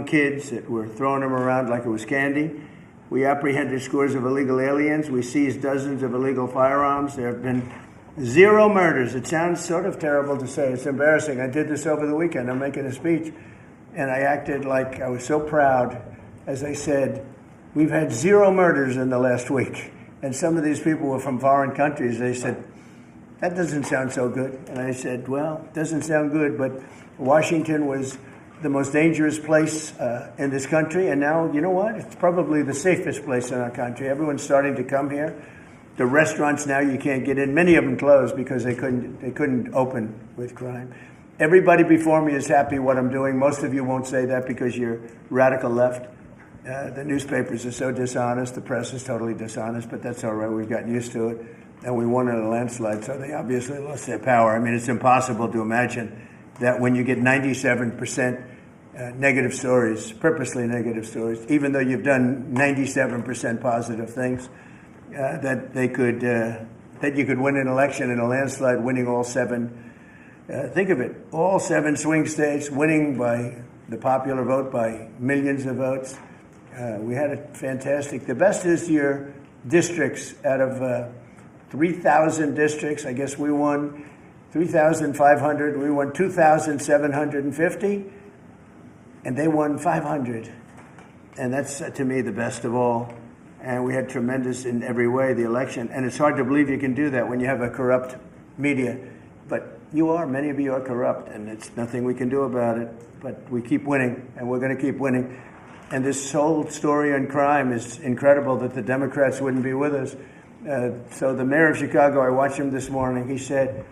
kids that were throwing them around like it was candy. We apprehended scores of illegal aliens. We seized dozens of illegal firearms. There have been 0 murders. It sounds sort of terrible to say. It's embarrassing. I did this over the weekend. I'm making a speech, and I acted like I was so proud as I said, we've had 0 murders in the last week. And some of these people were from foreign countries. They said, that doesn't sound so good. And I said, well, it doesn't sound good, but Washington was the most dangerous place in this country. And now, you know what? It's probably the safest place in our country. Everyone's starting to come here. The restaurants now you can't get in. Many of them closed because they couldn't open with crime. Everybody before me is happy what I'm doing. Most of you won't say that because you're radical left. The newspapers are so dishonest. The press is totally dishonest, but that's all right. We've gotten used to it. And we won in a landslide, so they obviously lost their power. I mean, it's impossible to imagine that when you get 97% negative stories, purposely negative stories, even though you've done 97% positive things, that you could win an election in a landslide, winning all 7. Think of it, all 7 swing states, winning by the popular vote by millions of votes. We had a fantastic. The best is your districts. Out of 3,000 districts, I guess we won 3,500. We won 2,750, and they won 500. And that's, to me, the best of all. And we had tremendous in every way, the election. And it's hard to believe you can do that when you have a corrupt media. But many of you are corrupt, and it's nothing we can do about it. But we keep winning, and we're going to keep winning. And this whole story on crime is incredible that the Democrats wouldn't be with us. So the mayor of Chicago, I watched him this morning, he said,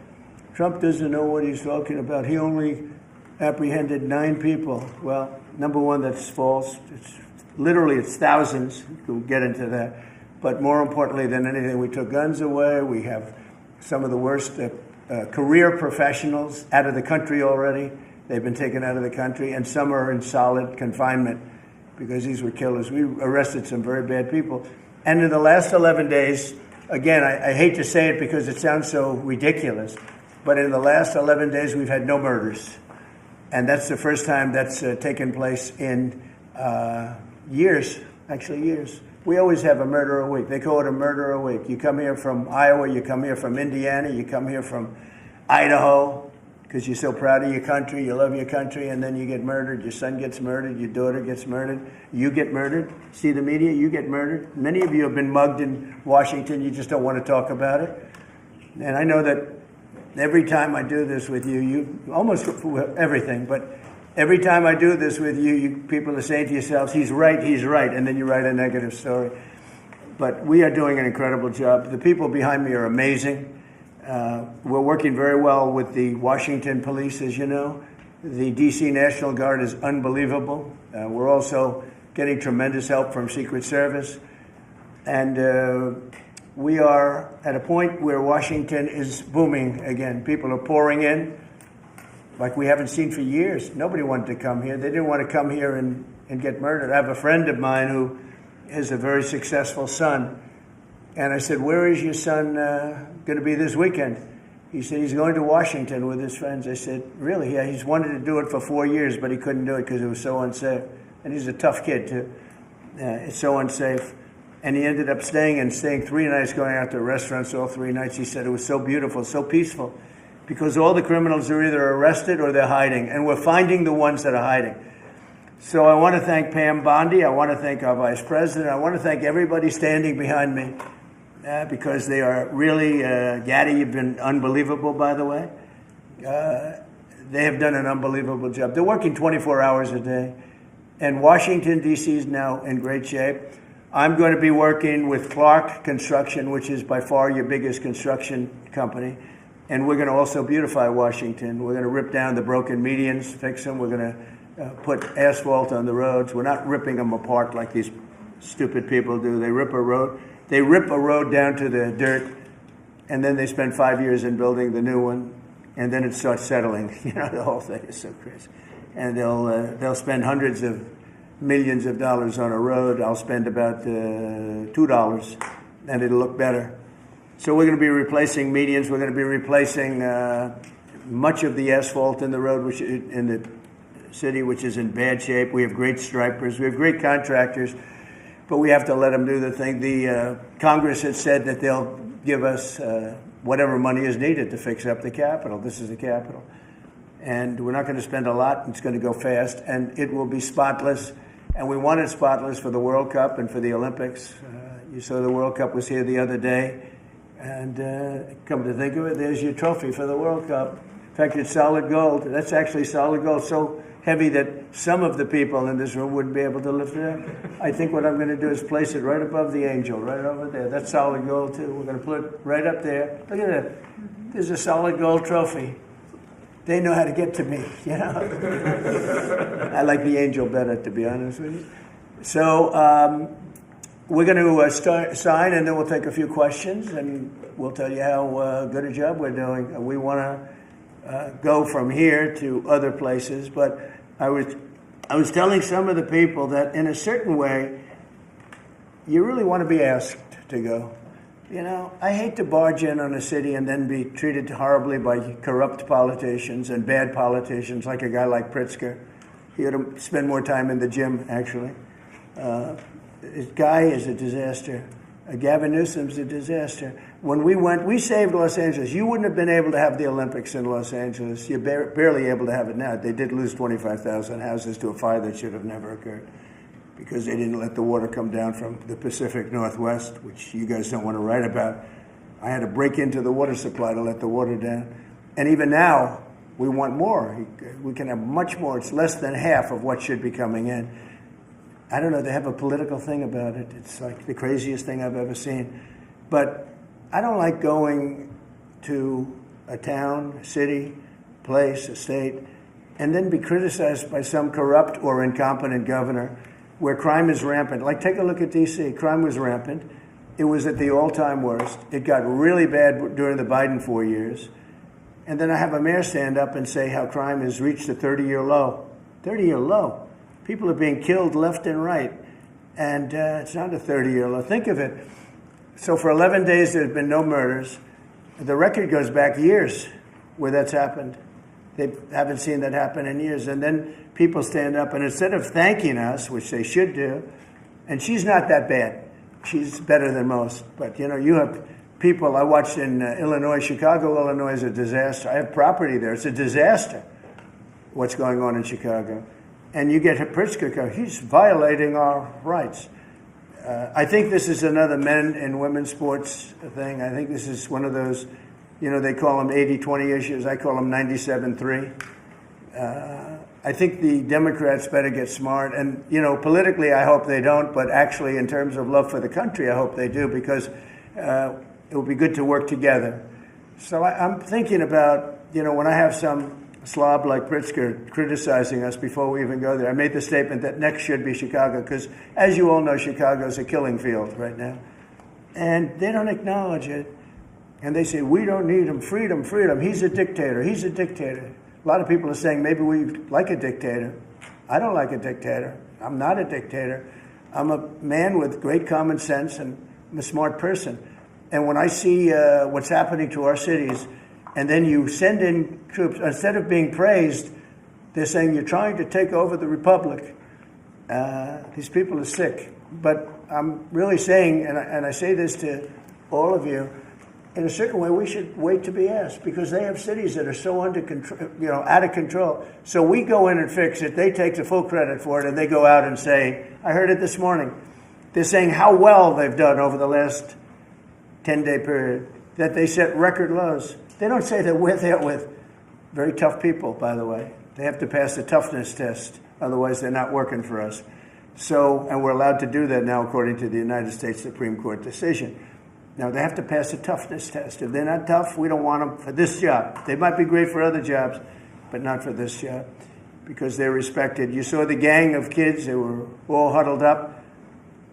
Trump doesn't know what he's talking about. He only apprehended 9 people. Well, number one, that's false. It's thousands. We'll get into that. But more importantly than anything, we took guns away. We have some of the worst career professionals out of the country already. They've been taken out of the country, and some are in solid confinement because these were killers. We arrested some very bad people. And in the last 11 days, again, I hate to say it because it sounds so ridiculous, but in the last 11 days, we've had no murders. And that's the first time that's taken place in years. We always have a murder a week. They call it a murder a week. You come here from Iowa, you come here from Indiana, you come here from Idaho, because you're so proud of your country, you love your country, and then you get murdered. Your son gets murdered, your daughter gets murdered, you get murdered. See the media, you get murdered. Many of you have been mugged in Washington, you just don't want to talk about it. And I know that every time I do this with you almost everything, but every time I do this with you people are saying to yourselves, he's right, and then you write a negative story. But we are doing an incredible job. The people behind me are amazing. We're working very well with the Washington police, as you know. The D.C. National Guard is unbelievable. We're also getting tremendous help from Secret Service. And we are at a point where Washington is booming again. People are pouring in like we haven't seen for years. Nobody wanted to come here. They didn't want to come here and get murdered. I have a friend of mine who has a very successful son. And I said, where is your son going to be this weekend? He said, he's going to Washington with his friends. I said, really? Yeah, he's wanted to do it for 4 years, but he couldn't do it because it was so unsafe. And he's a tough kid, too. It's so unsafe. And he ended up staying 3 nights, going out to restaurants all 3 nights. He said it was so beautiful, so peaceful, because all the criminals are either arrested or they're hiding, and we're finding the ones that are hiding. So I want to thank Pam Bondi. I want to thank our vice president. I want to thank everybody standing behind me. Because they are really, Gaddy, you've been unbelievable, by the way. They have done an unbelievable job. They're working 24 hours a day. And Washington, D.C. is now in great shape. I'm going to be working with Clark Construction, which is by far your biggest construction company. And we're going to also beautify Washington. We're going to rip down the broken medians, fix them. We're going to put asphalt on the roads. We're not ripping them apart like these stupid people do. They rip a road down to the dirt, and then they spend 5 years in building the new one, and then it starts settling. The whole thing is so crazy. And they'll spend hundreds of millions of dollars on a road. I'll spend about $2, and it'll look better. So we're going to be replacing medians. We're going to be replacing much of the asphalt in the road, which in the city which is in bad shape. We have great stripers. We have great contractors, but we have to let them do the thing. The Congress has said that they'll give us whatever money is needed to fix up the Capitol. This is the Capitol. And we're not going to spend a lot. It's going to go fast, and it will be spotless. And we want it spotless for the World Cup and for the Olympics. You saw the World Cup was here the other day. And come to think of it, there's your trophy for the World Cup. In fact, it's solid gold. That's actually solid gold, so heavy that some of the people in this room wouldn't be able to lift it up. I think what I'm going to do is place it right above the angel, right over there. That's solid gold, too. We're going to put it right up there. Look at that. There's a solid gold trophy. They know how to get to me, you know. I like the angel better, to be honest with you. So we're going to sign, and then we'll take a few questions, and we'll tell you how good a job we're doing. We want to go from here to other places, but I was telling some of the people that in a certain way, you really want to be asked to go. You know, I hate to barge in on a city and then be treated horribly by corrupt politicians and bad politicians, like a guy like Pritzker. He ought to spend more time in the gym, actually. This guy is a disaster. Gavin Newsom's a disaster. When we went, we saved Los Angeles. You wouldn't have been able to have the Olympics in Los Angeles. You're barely able to have it now. They did lose 25,000 houses to a fire that should have never occurred, because they didn't let the water come down from the Pacific Northwest, which you guys don't want to write about. I had to break into the water supply to let the water down. And even now, we want more. We can have much more. It's less than half of what should be coming in. I don't know, they have a political thing about it. It's like the craziest thing I've ever seen. But I don't like going to a town, a city, place, a state, and then be criticized by some corrupt or incompetent governor where crime is rampant. Like, take a look at D.C. Crime was rampant. It was at the all-time worst. It got really bad during the Biden 4 years. And then I have a mayor stand up and say how crime has reached a 30-year low. 30-year low. People are being killed left and right. And it's not a 30-year low. Think of it. So for 11 days, there's been no murders. The record goes back years where that's happened. They haven't seen that happen in years. And then people stand up, and instead of thanking us, which they should do, and she's not that bad. She's better than most. But, you know, you have people, I watched in Illinois, Chicago, Illinois is a disaster. I have property there. It's a disaster what's going on in Chicago. And you get Pritzker, he's violating our rights. I think this is another men and women's sports thing. I think this is one of those, you know, they call them 80-20 issues. I call them 97-3. I think the Democrats better get smart. And, you know, politically, I hope they don't. But actually, in terms of love for the country, I hope they do, because it would be good to work together. So I'm thinking about, you know, when I have some slob like Pritzker criticizing us before we even go there, I made the statement that next should be Chicago, because, as you all know, Chicago is a killing field right now. And they don't acknowledge it. And they say, we don't need him. Freedom, freedom. He's a dictator. He's a dictator. A lot of people are saying maybe we like a dictator. I don't like a dictator. I'm not a dictator. I'm a man with great common sense, and I'm a smart person. And when I see what's happening to our cities, and then you send in troops, instead of being praised, they're saying you're trying to take over the republic. These people are sick. But I'm really saying, and I say this to all of you, in a certain way, we should wait to be asked, because they have cities that are so under control, you know, out of control. So we go in and fix it. They take the full credit for it, and they go out and say, I heard it this morning. They're saying how well they've done over the last 10-day period, that they set record lows. They don't say that we're there with very tough people, by the way. They have to pass the toughness test. Otherwise, they're not working for us. So, and we're allowed to do that now according to the United States Supreme Court decision. Now, they have to pass a toughness test. If they're not tough, we don't want them for this job. They might be great for other jobs, but not for this job, because they're respected. You saw the gang of kids. They were all huddled up,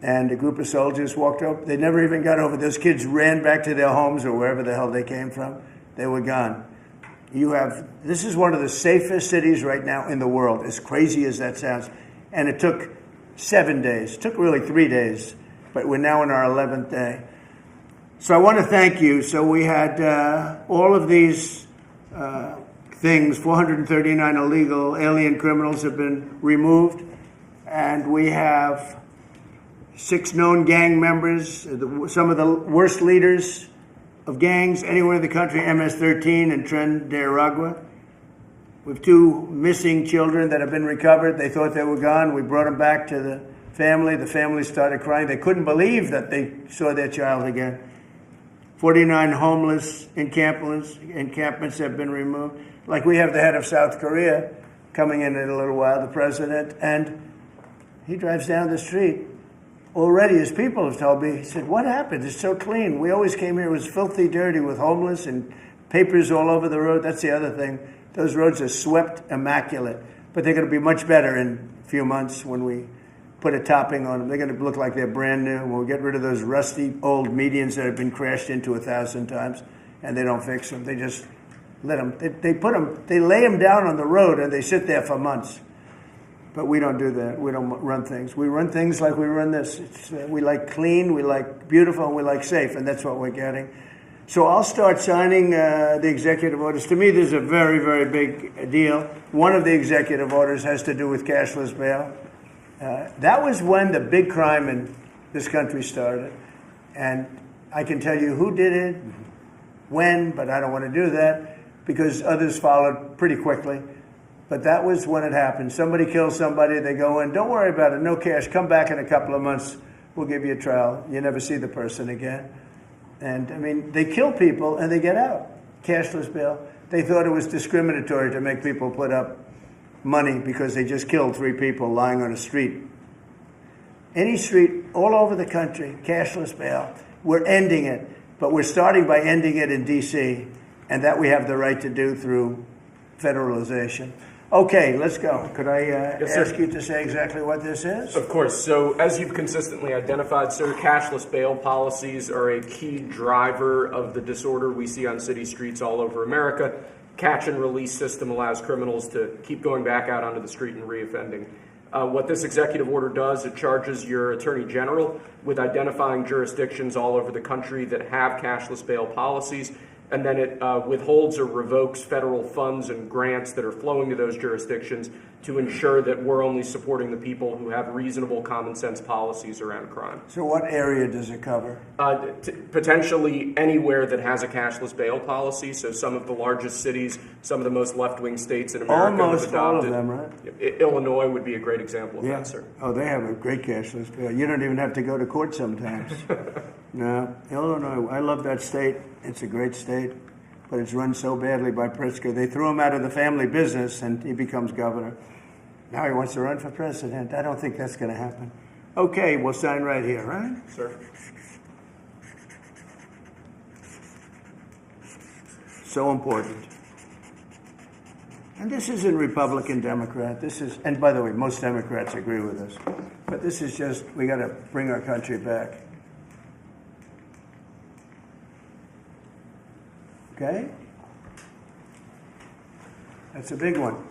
and a group of soldiers walked up. They never even got over. Those kids ran back to their homes or wherever the hell they came from. They were gone. This is one of the safest cities right now in the world, as crazy as that sounds. And it took 7 days. It took really 3 days, but we're now in our 11th day. So I want to thank you. So we had all of these things. 439 illegal alien criminals have been removed, and we have 6 known gang members, some of the worst leaders of gangs anywhere in the country, MS-13 and Tren de Aragua. We have 2 missing children that have been recovered. They thought they were gone. We brought them back to the family. The family started crying. They couldn't believe that they saw their child again. 49 homeless encampments have been removed. Like, we have the head of South Korea coming in a little while, the president, and he drives down the street. Already, his people have told me, he said, what happened? It's so clean. We always came here, it was filthy dirty with homeless and papers all over the road. That's the other thing. Those roads are swept immaculate. But they're going to be much better in a few months when we put a topping on them. They're going to look like they're brand new. We'll get rid of those rusty old medians that have been crashed into 1,000 times, and they don't fix them. They just let them. They lay them down on the road, and they sit there for months. But we don't do that. We don't run things. We run things like we run this. We like clean, we like beautiful, and we like safe, and that's what we're getting. So I'll start signing the executive orders. To me, this is a very, very big deal. One of the executive orders has to do with cashless bail. That was when the big crime in this country started. And I can tell you who did it, when, but I don't want to do that because others followed pretty quickly. But that was when it happened. Somebody kills somebody, they go in, don't worry about it, no cash, come back in a couple of months, we'll give you a trial. You never see the person again. And I mean, they kill people and they get out. Cashless bail. They thought it was discriminatory to make people put up money because they just killed 3 people lying on a street. Any street all over the country, cashless bail. We're ending it, but we're starting by ending it in D.C., and that we have the right to do through federalization. Okay, let's go. Could I ask you to say exactly what this is? Of course. So as you've consistently identified, sir, cashless bail policies are a key driver of the disorder we see on city streets all over America. Catch and release system allows criminals to keep going back out onto the street and reoffending. What this executive order does, it charges your attorney general with identifying jurisdictions all over the country that have cashless bail policies, and then it withholds or revokes federal funds and grants that are flowing to those jurisdictions to ensure that we're only supporting the people who have reasonable common sense policies around crime. So what area does it cover? Potentially anywhere that has a cashless bail policy. So some of the largest cities, some of the most left-wing states in America Almost have adopted. all of them, right? Illinois would be a great example of that, sir. Oh, they have a great cashless bail. You don't even have to go to court sometimes. No, Illinois, I love that state. It's a great state, but it's run so badly by Pritzker. They threw him out of the family business, and he becomes governor. Now he wants to run for president. I don't think that's going to happen. Okay, we'll sign right here, right? Sir. So important. And this isn't Republican, Democrat. This is, and by the way, most Democrats agree with us. But this is just, we got to bring our country back. Okay? That's a big one.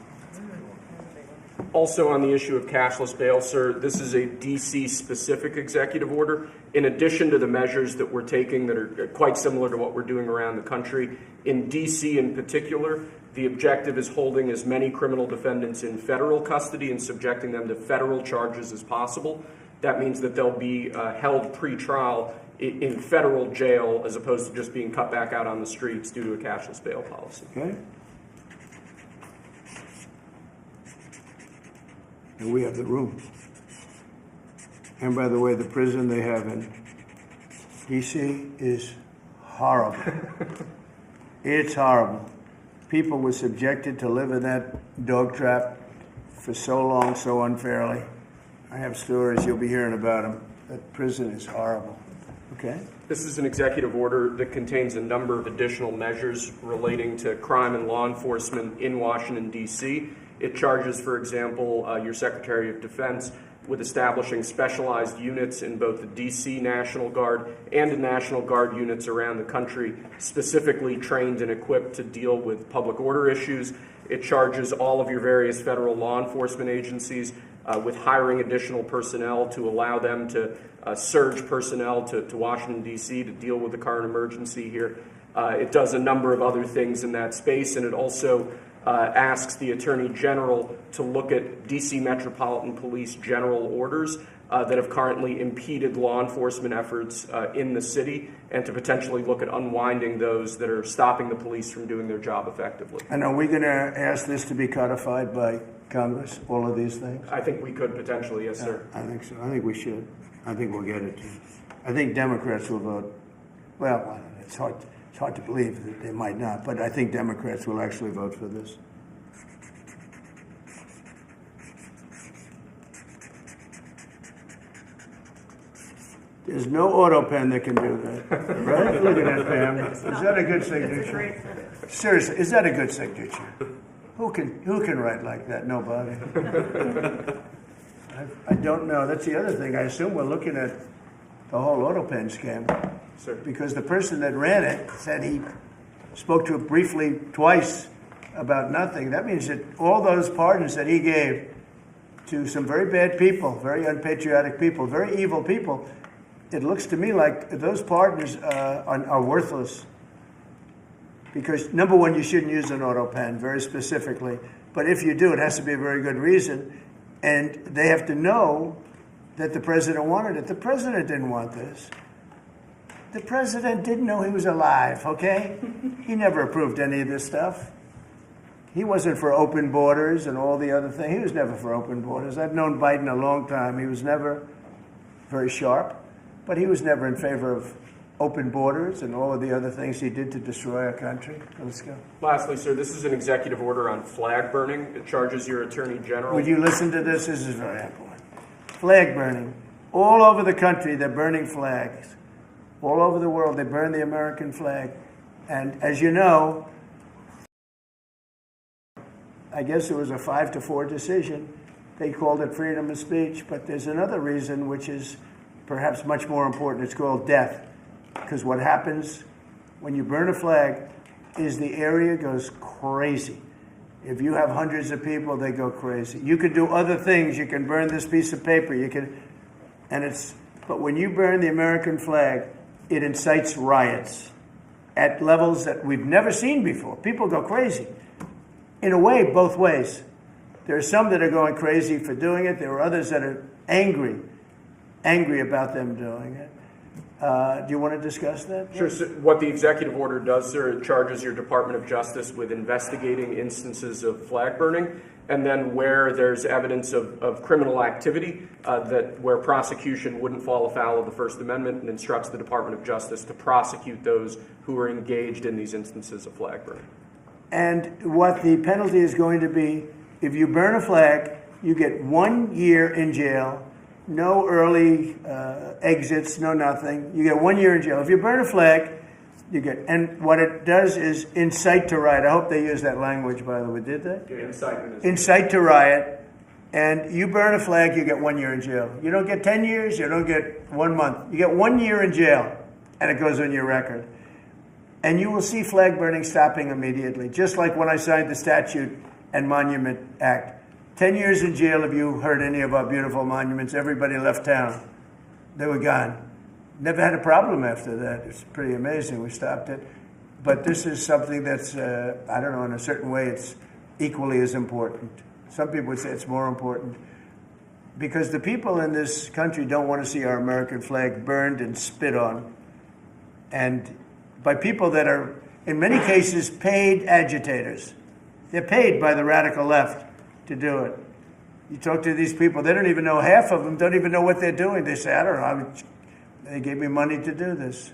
Also on the issue of cashless bail, sir, this is a D.C.-specific executive order. In addition to the measures that we're taking that are quite similar to what we're doing around the country, in D.C. in particular, the objective is holding as many criminal defendants in federal custody and subjecting them to federal charges as possible. That means that they'll be held pre-trial in federal jail as opposed to just being cut back out on the streets due to a cashless bail policy. Okay. And we have the room. And by the way, the prison they have in D.C. is horrible. It's horrible. People were subjected to live in that dog trap for so long, so unfairly. I have stories, you'll be hearing about them. That prison is horrible. Okay? This is an executive order that contains a number of additional measures relating to crime and law enforcement in Washington, D.C. It charges, for example, your Secretary of Defense with establishing specialized units in both the D.C. National Guard and the National Guard units around the country, specifically trained and equipped to deal with public order issues. It charges all of your various federal law enforcement agencies with hiring additional personnel to allow them to surge personnel to Washington, D.C. to deal with the current emergency here. It does a number of other things in that space, and it also asks the Attorney General to look at DC Metropolitan Police general orders that have currently impeded law enforcement efforts in the city, and to potentially look at unwinding those that are stopping the police from doing their job effectively. And are we going to ask this to be codified by Congress, all of these things? I think we could potentially, yes, sir. I think so. I think we should. I think we'll get it too. I think Democrats will vote. Well, I don't know. It's hard to believe that they might not, but I think Democrats will actually vote for this. There's no auto pen that can do that, right? Look at that, Pam. Is that a good signature? Seriously, is that a good signature? Who can write like that? Nobody. I don't know. That's the other thing. I assume we're looking at the whole auto pen scam. Sir. Because the person that ran it said he spoke to it briefly twice about nothing. That means that all those pardons that he gave to some very bad people, very unpatriotic people, very evil people, it looks to me like those pardons are worthless. Because, number one, you shouldn't use an auto pen, very specifically. But if you do, it has to be a very good reason. And they have to know that the president wanted it. The president didn't want this. The president didn't know he was alive, okay? He never approved any of this stuff. He wasn't for open borders and all the other things. He was never for open borders. I've known Biden a long time. He was never very sharp, but he was never in favor of open borders and all of the other things he did to destroy our country. Let's go. Lastly, sir, this is an executive order on flag burning. It charges your Attorney General. Would you listen to this? This is very important. Flag burning. All over the country, they're burning flags. All over the world, they burn the American flag. And as you know, I guess it was a 5-4 decision. They called it freedom of speech, but there's another reason which is perhaps much more important. It's called death. Because what happens when you burn a flag is the area goes crazy. If you have hundreds of people, they go crazy. You can do other things. You can burn this piece of paper. But when you burn the American flag, it incites riots at levels that we've never seen before. People go crazy. In a way, both ways. There are some that are going crazy for doing it. There are others that are angry about them doing it. Do you want to discuss that? Sure. So what the executive order does, sir, it charges your Department of Justice with investigating instances of flag burning, and then where there's evidence of criminal activity, where prosecution wouldn't fall afoul of the First Amendment, and instructs the Department of Justice to prosecute those who are engaged in these instances of flag burning. And what the penalty is going to be, if you burn a flag, you get 1 year in jail. No early exits, no nothing. You get 1 year in jail. If you burn a flag, and what it does is incite to riot. I hope they use that language, by the way. Did they? Yeah, incitement. Incite to riot. And you burn a flag, you get 1 year in jail. You don't get 10 years, you don't get 1 month. You get 1 year in jail, and it goes on your record. And you will see flag burning stopping immediately, just like when I signed the Statute and Monument Act. 10 years in jail if you hurt any of our beautiful monuments. Everybody left town. They were gone. Never had a problem after that. It's pretty amazing. We stopped it. But this is something that's, I don't know, in a certain way, it's equally as important. Some people would say it's more important. Because the people in this country don't want to see our American flag burned and spit on. And by people that are, in many cases, paid agitators. They're paid by the radical left to do it. You talk to these people, they don't even know, half of them don't even know what they're doing. They say, I don't know, they gave me money to do this.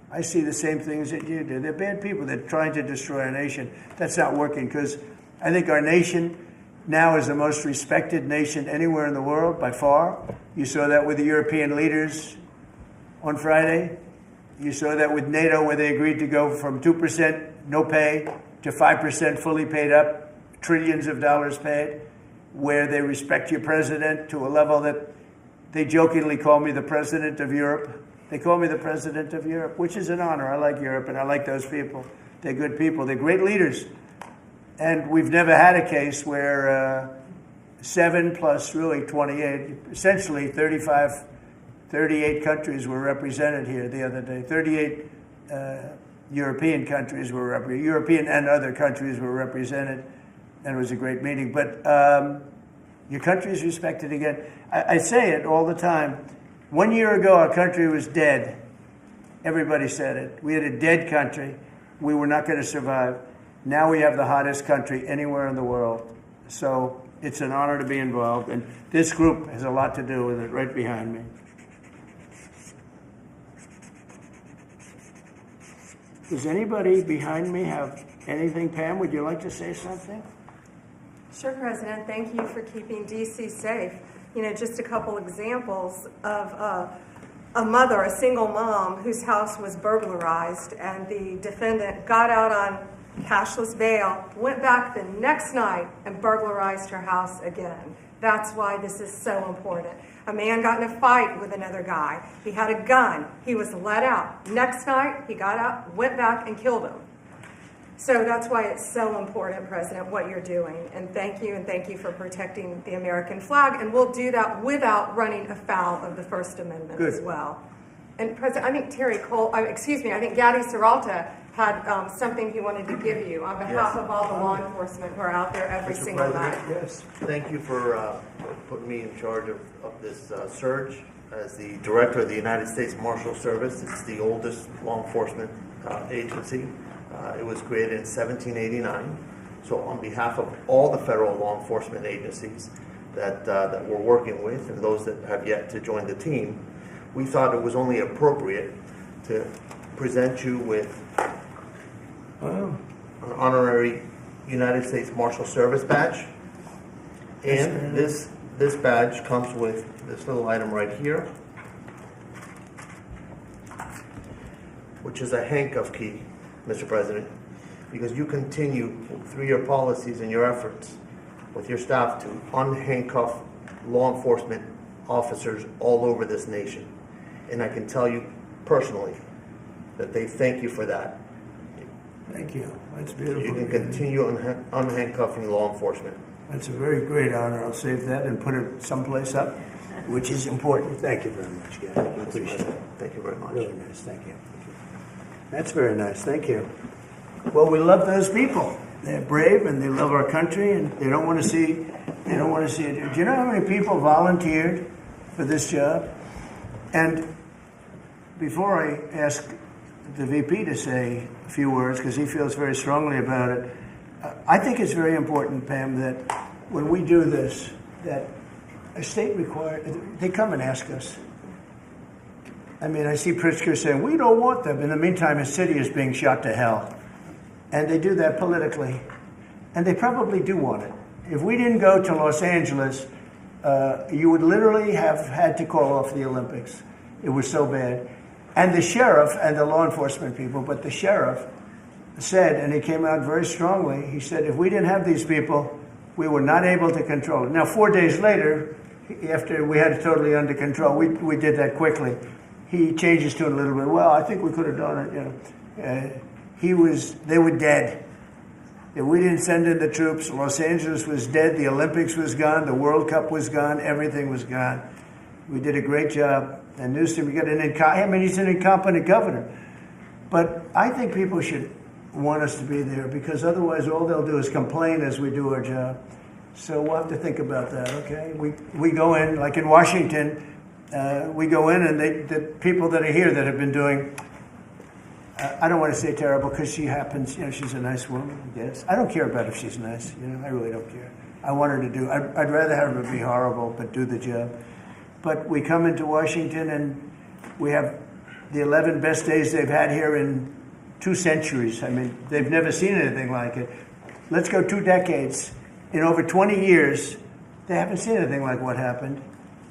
I see the same things that you do. They're bad people. They're trying to destroy our nation. That's not working, because I think our nation now is the most respected nation anywhere in the world, by far. You saw that with the European leaders on Friday. You saw that with NATO, where they agreed to go from 2% no pay to 5% fully paid up, trillions of dollars paid, where they respect your president to a level that they jokingly call me the president of Europe. They call me the president of Europe, which is an honor. I like Europe, and I like those people. They're good people. They're great leaders. And we've never had a case where 7 plus really 28, essentially 38 countries were represented here the other day. 38 European countries were represented. European and other countries were represented. and it was a great meeting. But your country is respected again. I say it all the time. 1 year ago, our country was dead. Everybody said it. We had a dead country. We were not going to survive. Now we have the hottest country anywhere in the world. So it's an honor to be involved. And this group has a lot to do with it, right behind me. Does anybody behind me have anything? Pam, would you like to say something? Sure, President. Thank you for keeping D.C. safe. You know, just a couple examples of a mother, a single mom, whose house was burglarized, and the defendant got out on cashless bail, went back the next night and burglarized her house again. That's why this is so important. A man got in a fight with another guy. He had a gun. He was let out. Next night, he got out, went back, and killed him. So that's why it's so important, President, what you're doing. And thank you for protecting the American flag. And we'll do that without running afoul of the First Amendment Good. as well. And President, I think I think Gaddy Serralta had something he wanted to give you on behalf of all the law enforcement who are out there every Mr. single President, night. Yes. Thank you for putting me in charge of this surge. As the Director of the United States Marshal Service, it's the oldest law enforcement agency. It was created in 1789. So on behalf of all the federal law enforcement agencies that we're working with and those that have yet to join the team, we thought it was only appropriate to present you with an honorary United States Marshal Service badge. And this badge comes with this little item right here, which is a handcuff key, Mr. President, because you continue through your policies and your efforts with your staff to unhandcuff law enforcement officers all over this nation. And I can tell you personally that they thank you for that. Thank you. That's beautiful. You can continue unhandcuffing law enforcement. That's a very great honor. I'll save that and put it someplace up, which is important. Thank you very much, Gary. I appreciate it. Thank you very much. Really nice. Thank you. That's very nice. Thank you. Well, we love those people. They're brave and they love our country, and they don't want to see it. Do you know how many people volunteered for this job? And before I ask the VP to say a few words, because he feels very strongly about it, I think it's very important, Pam, that when we do this, that a state they come and ask us. I mean, I see Pritzker saying, we don't want them. In the meantime, his city is being shot to hell. And they do that politically. And they probably do want it. If we didn't go to Los Angeles, you would literally have had to call off the Olympics. It was so bad. And the sheriff and the law enforcement people, but the sheriff said, and he came out very strongly, he said, if we didn't have these people, we were not able to control it. Now, 4 days later, after we had it totally under control, we did that quickly. He changed his tune a little bit. Well, I think we could have done it, you know. They were dead. If we didn't send in the troops, Los Angeles was dead, the Olympics was gone, the World Cup was gone, everything was gone. We did a great job. And Newsom, he's an incompetent governor. But I think people should want us to be there, because otherwise all they'll do is complain as we do our job. So we'll have to think about that, okay? We go in, like in Washington, we go in and the people that are here that have been doing, I don't want to say terrible, because she happens, you know, she's a nice woman, I guess. I don't care about if she's nice, you know, I really don't care. I want her to do, I'd rather have her be horrible, but do the job. But we come into Washington and we have the 11 best days they've had here in 2 centuries. I mean, they've never seen anything like it. Let's go 2 decades. In over 20 years, they haven't seen anything like what happened.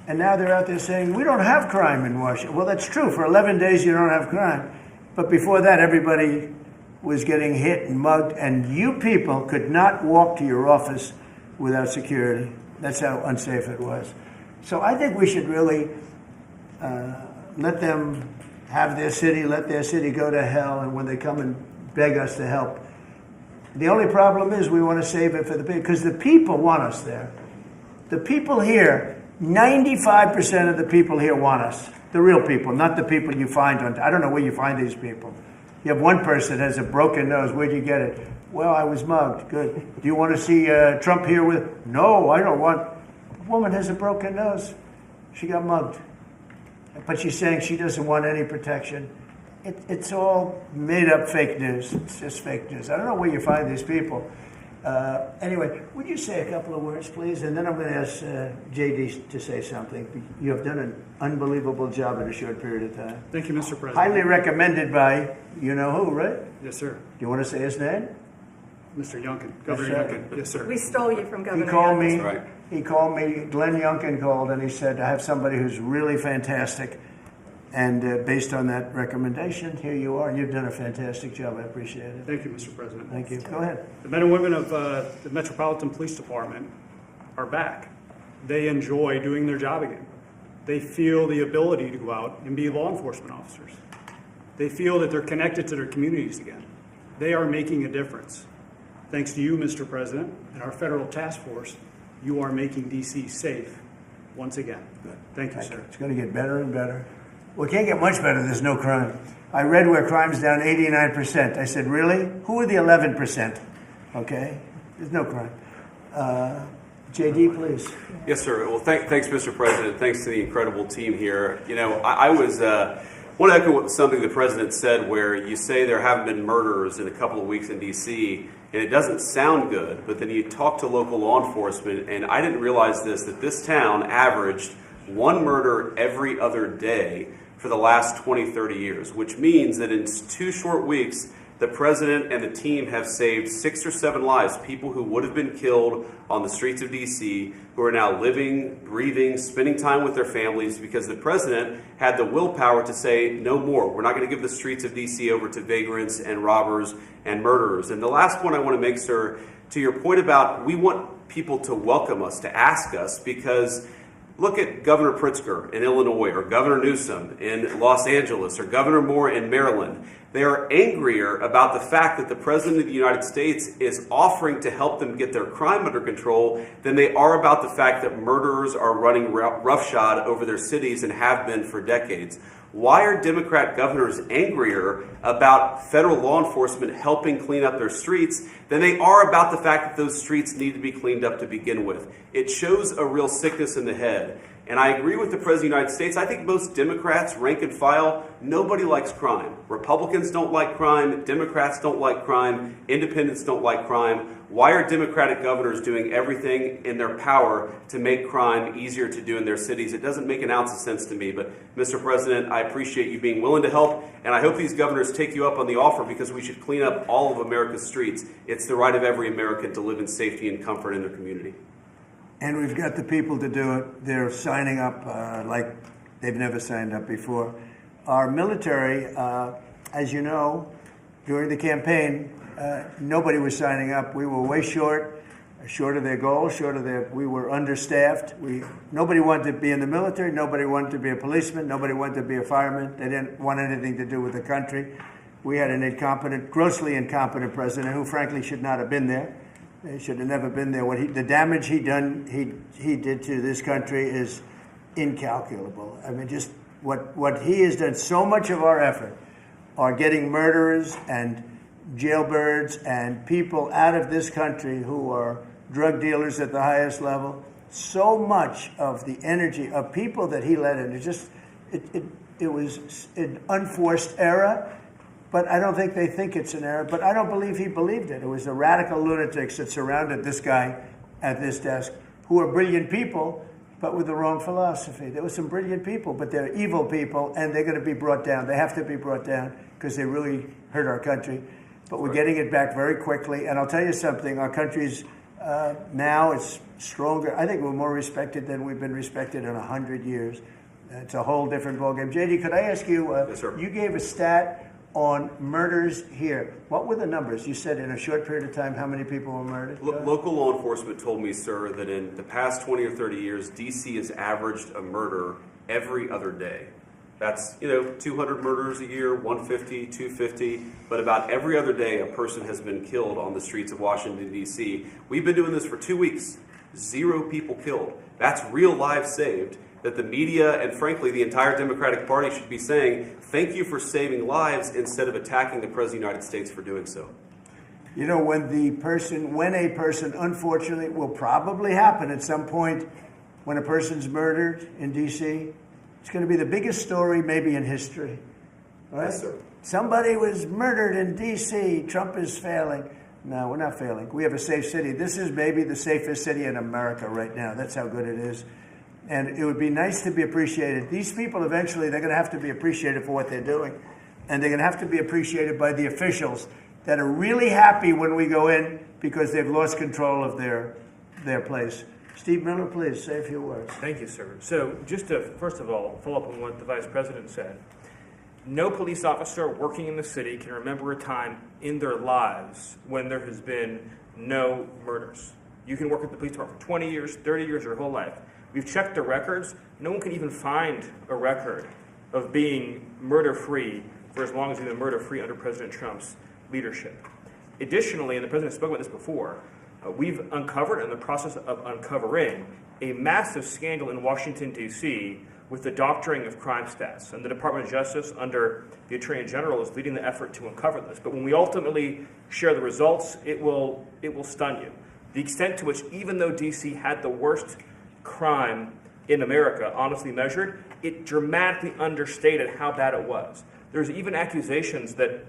And now they're out there saying, we don't have crime in Washington. Well, that's true. For 11 days, you don't have crime. But before that, everybody was getting hit and mugged, and you people could not walk to your office without security. That's how unsafe it was. So I think we should really let them have their city, let their city go to hell, and when they come and beg us to help. The only problem is we want to save it for the people, because the people want us there. The people here, 95% of the people here want us. The real people, not the people you find on, I don't know where you find these people. You have one person that has a broken nose. Where'd you get it? Well, I was mugged. Good. Do you want to see Trump here with? No, I don't want. The woman has a broken nose. She got mugged. But she's saying she doesn't want any protection. It's all made up fake news. It's just fake news. I don't know where you find these people. Anyway, would you say a couple of words, please? And then I'm going to ask JD to say something. You have done an unbelievable job in a short period of time. Thank you, Mr. President. Highly recommended by you know who, right? Yes, sir. Do you want to say his name? Mr. Youngkin, Governor Yes, sir. Youngkin. Yes, sir. We stole you from Governor He called Youngkin. me. Right. He called me. Glenn Youngkin called, and he said, "I have somebody who's really fantastic." And based on that recommendation, here you are. You've done a fantastic job. I appreciate it. Thank you, Mr. President. Thank you. Go ahead. The men and women of the Metropolitan Police Department are back. They enjoy doing their job again. They feel the ability to go out and be law enforcement officers. They feel that they're connected to their communities again. They are making a difference. Thanks to you, Mr. President, and our federal task force, you are making D.C. safe once again. Thank you, sir. It's going to get better and better. Well, it can't get much better. There's no crime. I read where crime's down 89%. I said, really? Who are the 11%? Okay? There's no crime. JD, please. Yes, sir. Well, thanks, Mr. President. Thanks to the incredible team here. You know, I was want to echo something the President said, where you say there haven't been murders in a couple of weeks in D.C., and it doesn't sound good, but then you talk to local law enforcement, and I didn't realize this, that this town averaged one murder every other day for the last 20, 30 years, which means that in 2 short weeks, the President and the team have saved 6 or 7 lives, people who would have been killed on the streets of D.C., who are now living, breathing, spending time with their families, because the President had the willpower to say, no more. We're not going to give the streets of D.C. over to vagrants and robbers and murderers. And the last point I want to make, sir, to your point about we want people to welcome us, to ask us, because look at Governor Pritzker in Illinois, or Governor Newsom in Los Angeles, or Governor Moore in Maryland. They are angrier about the fact that the President of the United States is offering to help them get their crime under control than they are about the fact that murderers are running roughshod over their cities and have been for decades. Why are Democrat governors angrier about federal law enforcement helping clean up their streets than they are about the fact that those streets need to be cleaned up to begin with? It shows a real sickness in the head. And I agree with the President of the United States. I think most Democrats, rank and file, nobody likes crime. Republicans don't like crime. Democrats don't like crime. Independents don't like crime. Why are Democratic governors doing everything in their power to make crime easier to do in their cities? It doesn't make an ounce of sense to me. But, Mr. President, I appreciate you being willing to help, and I hope these governors take you up on the offer, because we should clean up all of America's streets. It's the right of every American to live in safety and comfort in their community. And we've got the people to do it. They're signing up like they've never signed up before. Our military, as you know, during the campaign, nobody was signing up. We were way short of their goal, we were understaffed. Nobody wanted to be in the military. Nobody wanted to be a policeman. Nobody wanted to be a fireman. They didn't want anything to do with the country. We had an incompetent, grossly incompetent president who, frankly, should not have been there. He should have never been there. The damage he did to this country is incalculable. I mean, just what he has done. So much of our effort are getting murderers and jailbirds and people out of this country who are drug dealers at the highest level. So much of the energy of people that he let in, it was an unforced error. But I don't think they think it's an error. But I don't believe he believed it. It was the radical lunatics that surrounded this guy at this desk, who are brilliant people, but with the wrong philosophy. There were some brilliant people, but they're evil people, and they're going to be brought down. They have to be brought down because they really hurt our country. But we're getting it back very quickly. And I'll tell you something, our country's now is stronger. I think we're more respected than we've been respected in 100 years. It's a whole different ballgame. JD, could I ask you, Yes, sir. You gave a stat on murders here. What were the numbers? You said in a short period of time, how many people were murdered? Local law enforcement told me, sir, that in the past 20 or 30 years, D.C. has averaged a murder every other day. That's, 200 murders a year, 150, 250, but about every other day a person has been killed on the streets of Washington, D.C. We've been doing this for 2 weeks. 0 people killed. That's real lives saved. that the media and frankly the entire Democratic Party should be saying, thank you for saving lives instead of attacking the President of the United States for doing so. You know, when a person, unfortunately, will probably happen at some point, when a person's murdered in D.C., it's going to be the biggest story maybe in history. Right? Yes, sir. Somebody was murdered in D.C. Trump is failing. No, we're not failing. We have a safe city. This is maybe the safest city in America right now. That's how good it is. And it would be nice to be appreciated. These people eventually, they're going to have to be appreciated for what they're doing. And they're going to have to be appreciated by the officials that are really happy when we go in because they've lost control of their place. Steve Miller, please say a few words. Thank you, sir. So just to, first of all, follow up on what the Vice President said, no police officer working in the city can remember a time in their lives when there has been no murders. You can work at the police department for 20 years, 30 years, your whole life. We've checked the records. No one can even find a record of being murder-free for as long as we've been murder-free under President Trump's leadership. Additionally, and the President spoke about this before, we've uncovered, in the process of uncovering, a massive scandal in Washington, D.C., with the doctoring of crime stats. And the Department of Justice, under the Attorney General, is leading the effort to uncover this. But when we ultimately share the results, it will stun you. The extent to which, even though D.C. had the worst crime in America, honestly measured, it dramatically understated how bad it was. There's even accusations that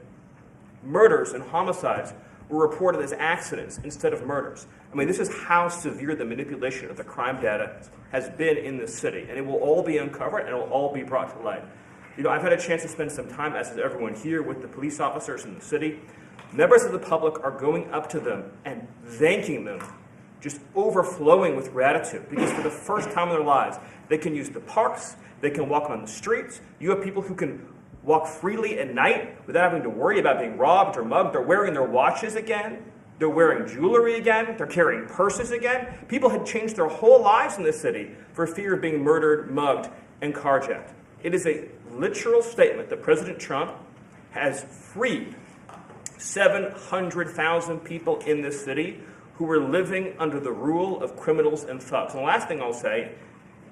murders and homicides were reported as accidents instead of murders. I mean, this is how severe the manipulation of the crime data has been in this city, and it will all be uncovered and it will all be brought to light. You know, I've had a chance to spend some time, as has everyone here, with the police officers in the city. Members of the public are going up to them and thanking them, just overflowing with gratitude, because for the first time in their lives, they can use the parks, they can walk on the streets. You have people who can walk freely at night without having to worry about being robbed or mugged. They're wearing their watches again. They're wearing jewelry again. They're carrying purses again. People had changed their whole lives in this city for fear of being murdered, mugged, and carjacked. It is a literal statement that President Trump has freed 700,000 people in this city who were living under the rule of criminals and thugs. And the last thing I'll say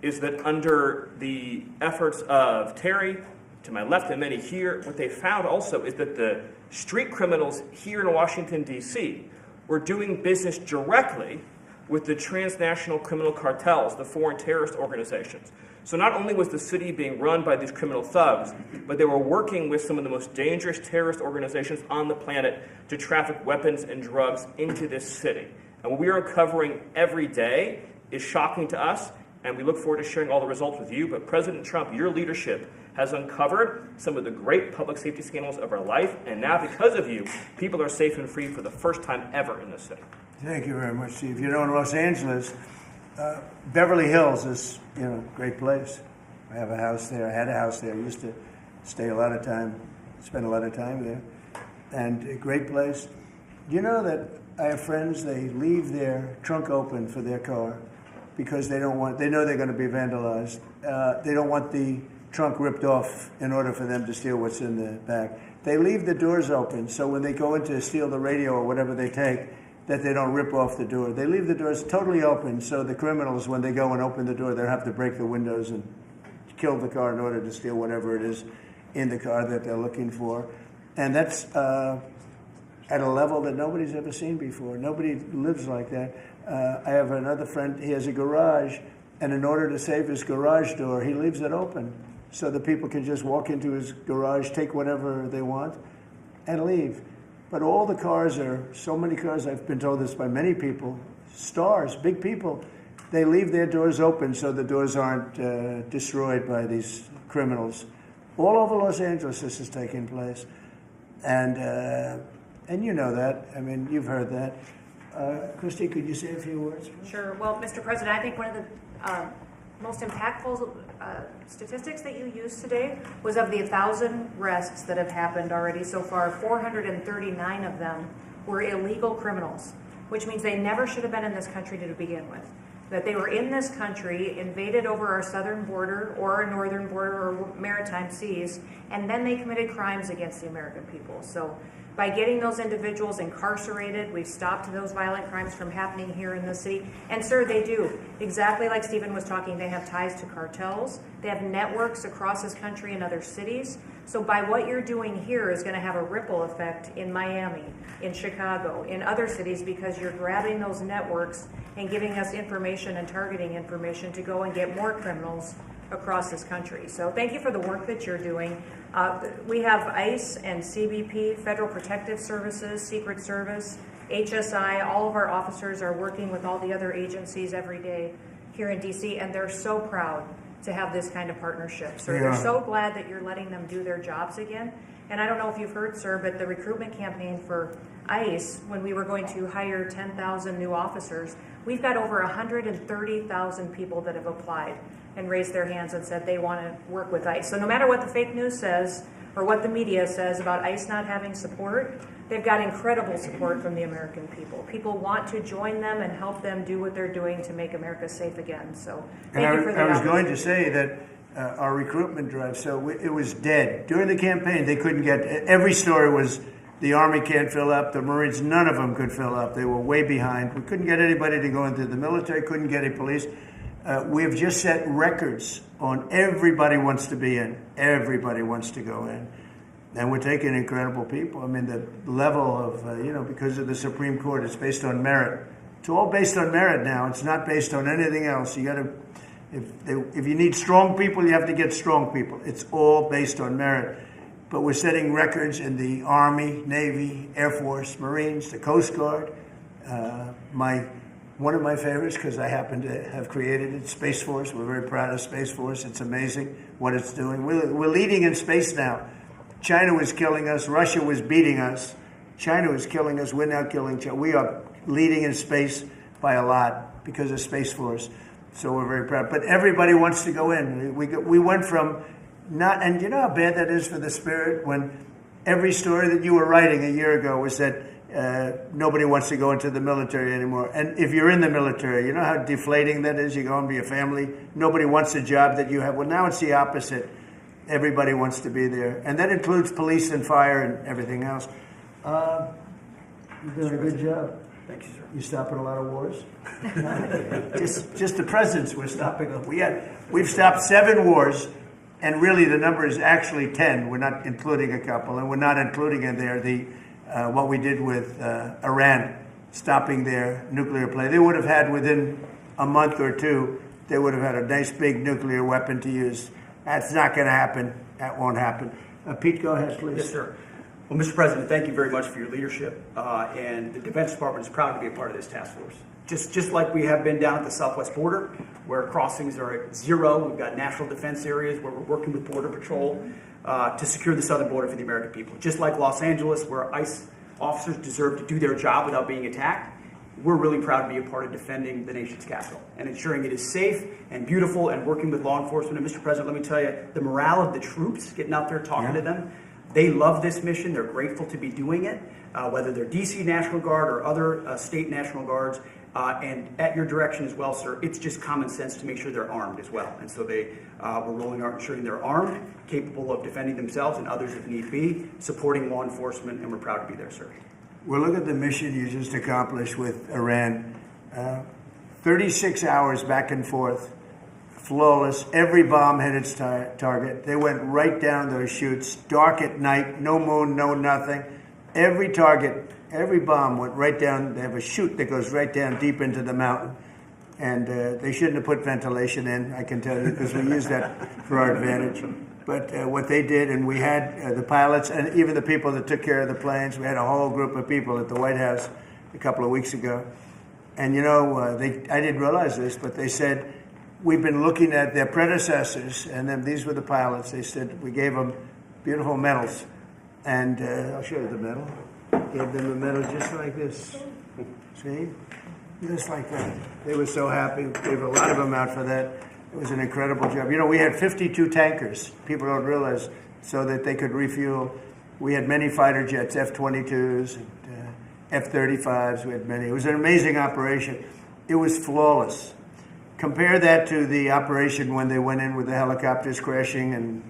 is that under the efforts of Terry, to my left and many here, what they found also is that the street criminals here in Washington, D.C. were doing business directly with the transnational criminal cartels, the foreign terrorist organizations. So not only was the city being run by these criminal thugs, but they were working with some of the most dangerous terrorist organizations on the planet to traffic weapons and drugs into this city. And what we are uncovering every day is shocking to us, and we look forward to sharing all the results with you. But President Trump, your leadership has uncovered some of the great public safety scandals of our life, and now because of you, people are safe and free for the first time ever in this city. Thank you very much, Steve. You know, in Los Angeles, Beverly Hills is, a great place. I have a house there. I had a house there. I used to spend a lot of time there. And a great place. You know that I have friends, they leave their trunk open for their car because they know they're going to be vandalized. They don't want the trunk ripped off in order for them to steal what's in the back. They leave the doors open so when they go in to steal the radio or whatever they take, that they don't rip off the door. They leave the doors totally open so the criminals, when they go and open the door, they'll have to break the windows and kill the car in order to steal whatever it is in the car that they're looking for. And that's at a level that nobody's ever seen before. Nobody lives like that. I have another friend, he has a garage, and in order to save his garage door, he leaves it open so the people can just walk into his garage, take whatever they want, and leave. But all the cars so many cars, I've been told this by many people, stars, big people, they leave their doors open so the doors aren't destroyed by these criminals. All over Los Angeles this is taking place. And you know that. I mean, you've heard that. Christy, could you say a few words? Sure. Well, Mr. President, I think one of the most impactful statistics that you used today was of the 1,000 arrests that have happened already so far, 439 of them were illegal criminals, which means they never should have been in this country to begin with. That they were in this country, invaded over our southern border or our northern border or maritime seas, and then they committed crimes against the American people. So By getting those individuals incarcerated, we've stopped those violent crimes from happening here in the city. And sir, they do. Exactly like Stephen was talking, they have ties to cartels. They have networks across this country and other cities. So by what you're doing here is going to have a ripple effect in Miami, in Chicago, in other cities, because you're grabbing those networks and giving us information and targeting information to go and get more criminals across this country. So thank you for the work that you're doing. We have ICE and CBP, Federal Protective Services, Secret Service, HSI. All of our officers are working with all the other agencies every day here in DC, and they're so proud to have this kind of partnership. So they're so glad that you're letting them do their jobs again. And I don't know if you've heard, sir, but the recruitment campaign for ICE, when we were going to hire 10,000 new officers, we've got over 130,000 people that have applied and raised their hands and said they want to work with ICE. So no matter what the fake news says or what the media says about ICE not having support, they've got incredible support from the American people. People want to join them and help them do what they're doing to make America safe again. So thank you for that. I was going to say that our recruitment drive, it was dead. During the campaign, they couldn't get, every story was the Army can't fill up, the Marines, none of them could fill up. They were way behind. We couldn't get anybody to go into the military, couldn't get any police. We've just set records on everybody wants to be in, everybody wants to go in. And we're taking incredible people. I mean, the level of, because of the Supreme Court, it's based on merit. It's all based on merit now. It's not based on anything else. You got to, if you need strong people, you have to get strong people. It's all based on merit. But we're setting records in the Army, Navy, Air Force, Marines, the Coast Guard. One of my favorites, because I happen to have created it, Space Force. We're very proud of Space Force. It's amazing what it's doing. We're leading in space now. China was killing us. Russia was beating us. China was killing us. We're now killing China. We are leading in space by a lot because of Space Force. So we're very proud. But everybody wants to go in. We went from not, and you know how bad that is for the spirit when every story that you were writing a year ago was that nobody wants to go into the military anymore. And if you're in the military, you know how deflating that is? You go and be a family. Nobody wants a job that you have. Well, now it's the opposite. Everybody wants to be there. And that includes police and fire and everything else. You're doing a good job. Thank you, sir. You stopping a lot of wars? just the presidents we're stopping. We've stopped 7 wars, and really the number is actually 10. We're not including a couple, and we're not including in there what we did with Iran, stopping their nuclear play. They would have had within a month or two, they would have had a nice big nuclear weapon to use. That's not going to happen. That won't happen. Pete, go ahead, please. Yes, sir. Well, Mr. President, thank you very much for your leadership. And the Defense Department is proud to be a part of this task force. Just like we have been down at the southwest border, where crossings are at 0. We've got national defense areas where we're working with Border Patrol to secure the southern border for the American people. Just like Los Angeles, where ICE officers deserve to do their job without being attacked, we're really proud to be a part of defending the nation's capital and ensuring it is safe and beautiful and working with law enforcement. And Mr. President, let me tell you, the morale of the troops, getting out there talking to them, they love this mission. They're grateful to be doing it, whether they're D.C. National Guard or other state National Guards. And at your direction as well, sir, it's just common sense to make sure they're armed as well. And so we're rolling out ensuring they're armed, capable of defending themselves and others if need be, supporting law enforcement, and we're proud to be there, sir. Well, look at the mission you just accomplished with Iran. 36 hours back and forth, flawless. Every bomb hit its target. They went right down those chutes, dark at night, no moon, no nothing. Every target, every bomb went right down. They have a chute that goes right down deep into the mountain. And they shouldn't have put ventilation in, I can tell you, because we used that for our advantage. But what they did, and we had the pilots and even the people that took care of the planes, we had a whole group of people at the White House a couple of weeks ago. And, I didn't realize this, but they said, we've been looking at their predecessors, and then these were the pilots. They said, we gave them beautiful medals. And I'll show you the medal. Gave them a medal just like this. See? Just like that. They were so happy. Gave a lot of them out for that. It was an incredible job. We had 52 tankers. People don't realize, so that they could refuel. We had many fighter jets, F-22s, and F-35s. We had many. It was an amazing operation. It was flawless. Compare that to the operation when they went in with the helicopters crashing and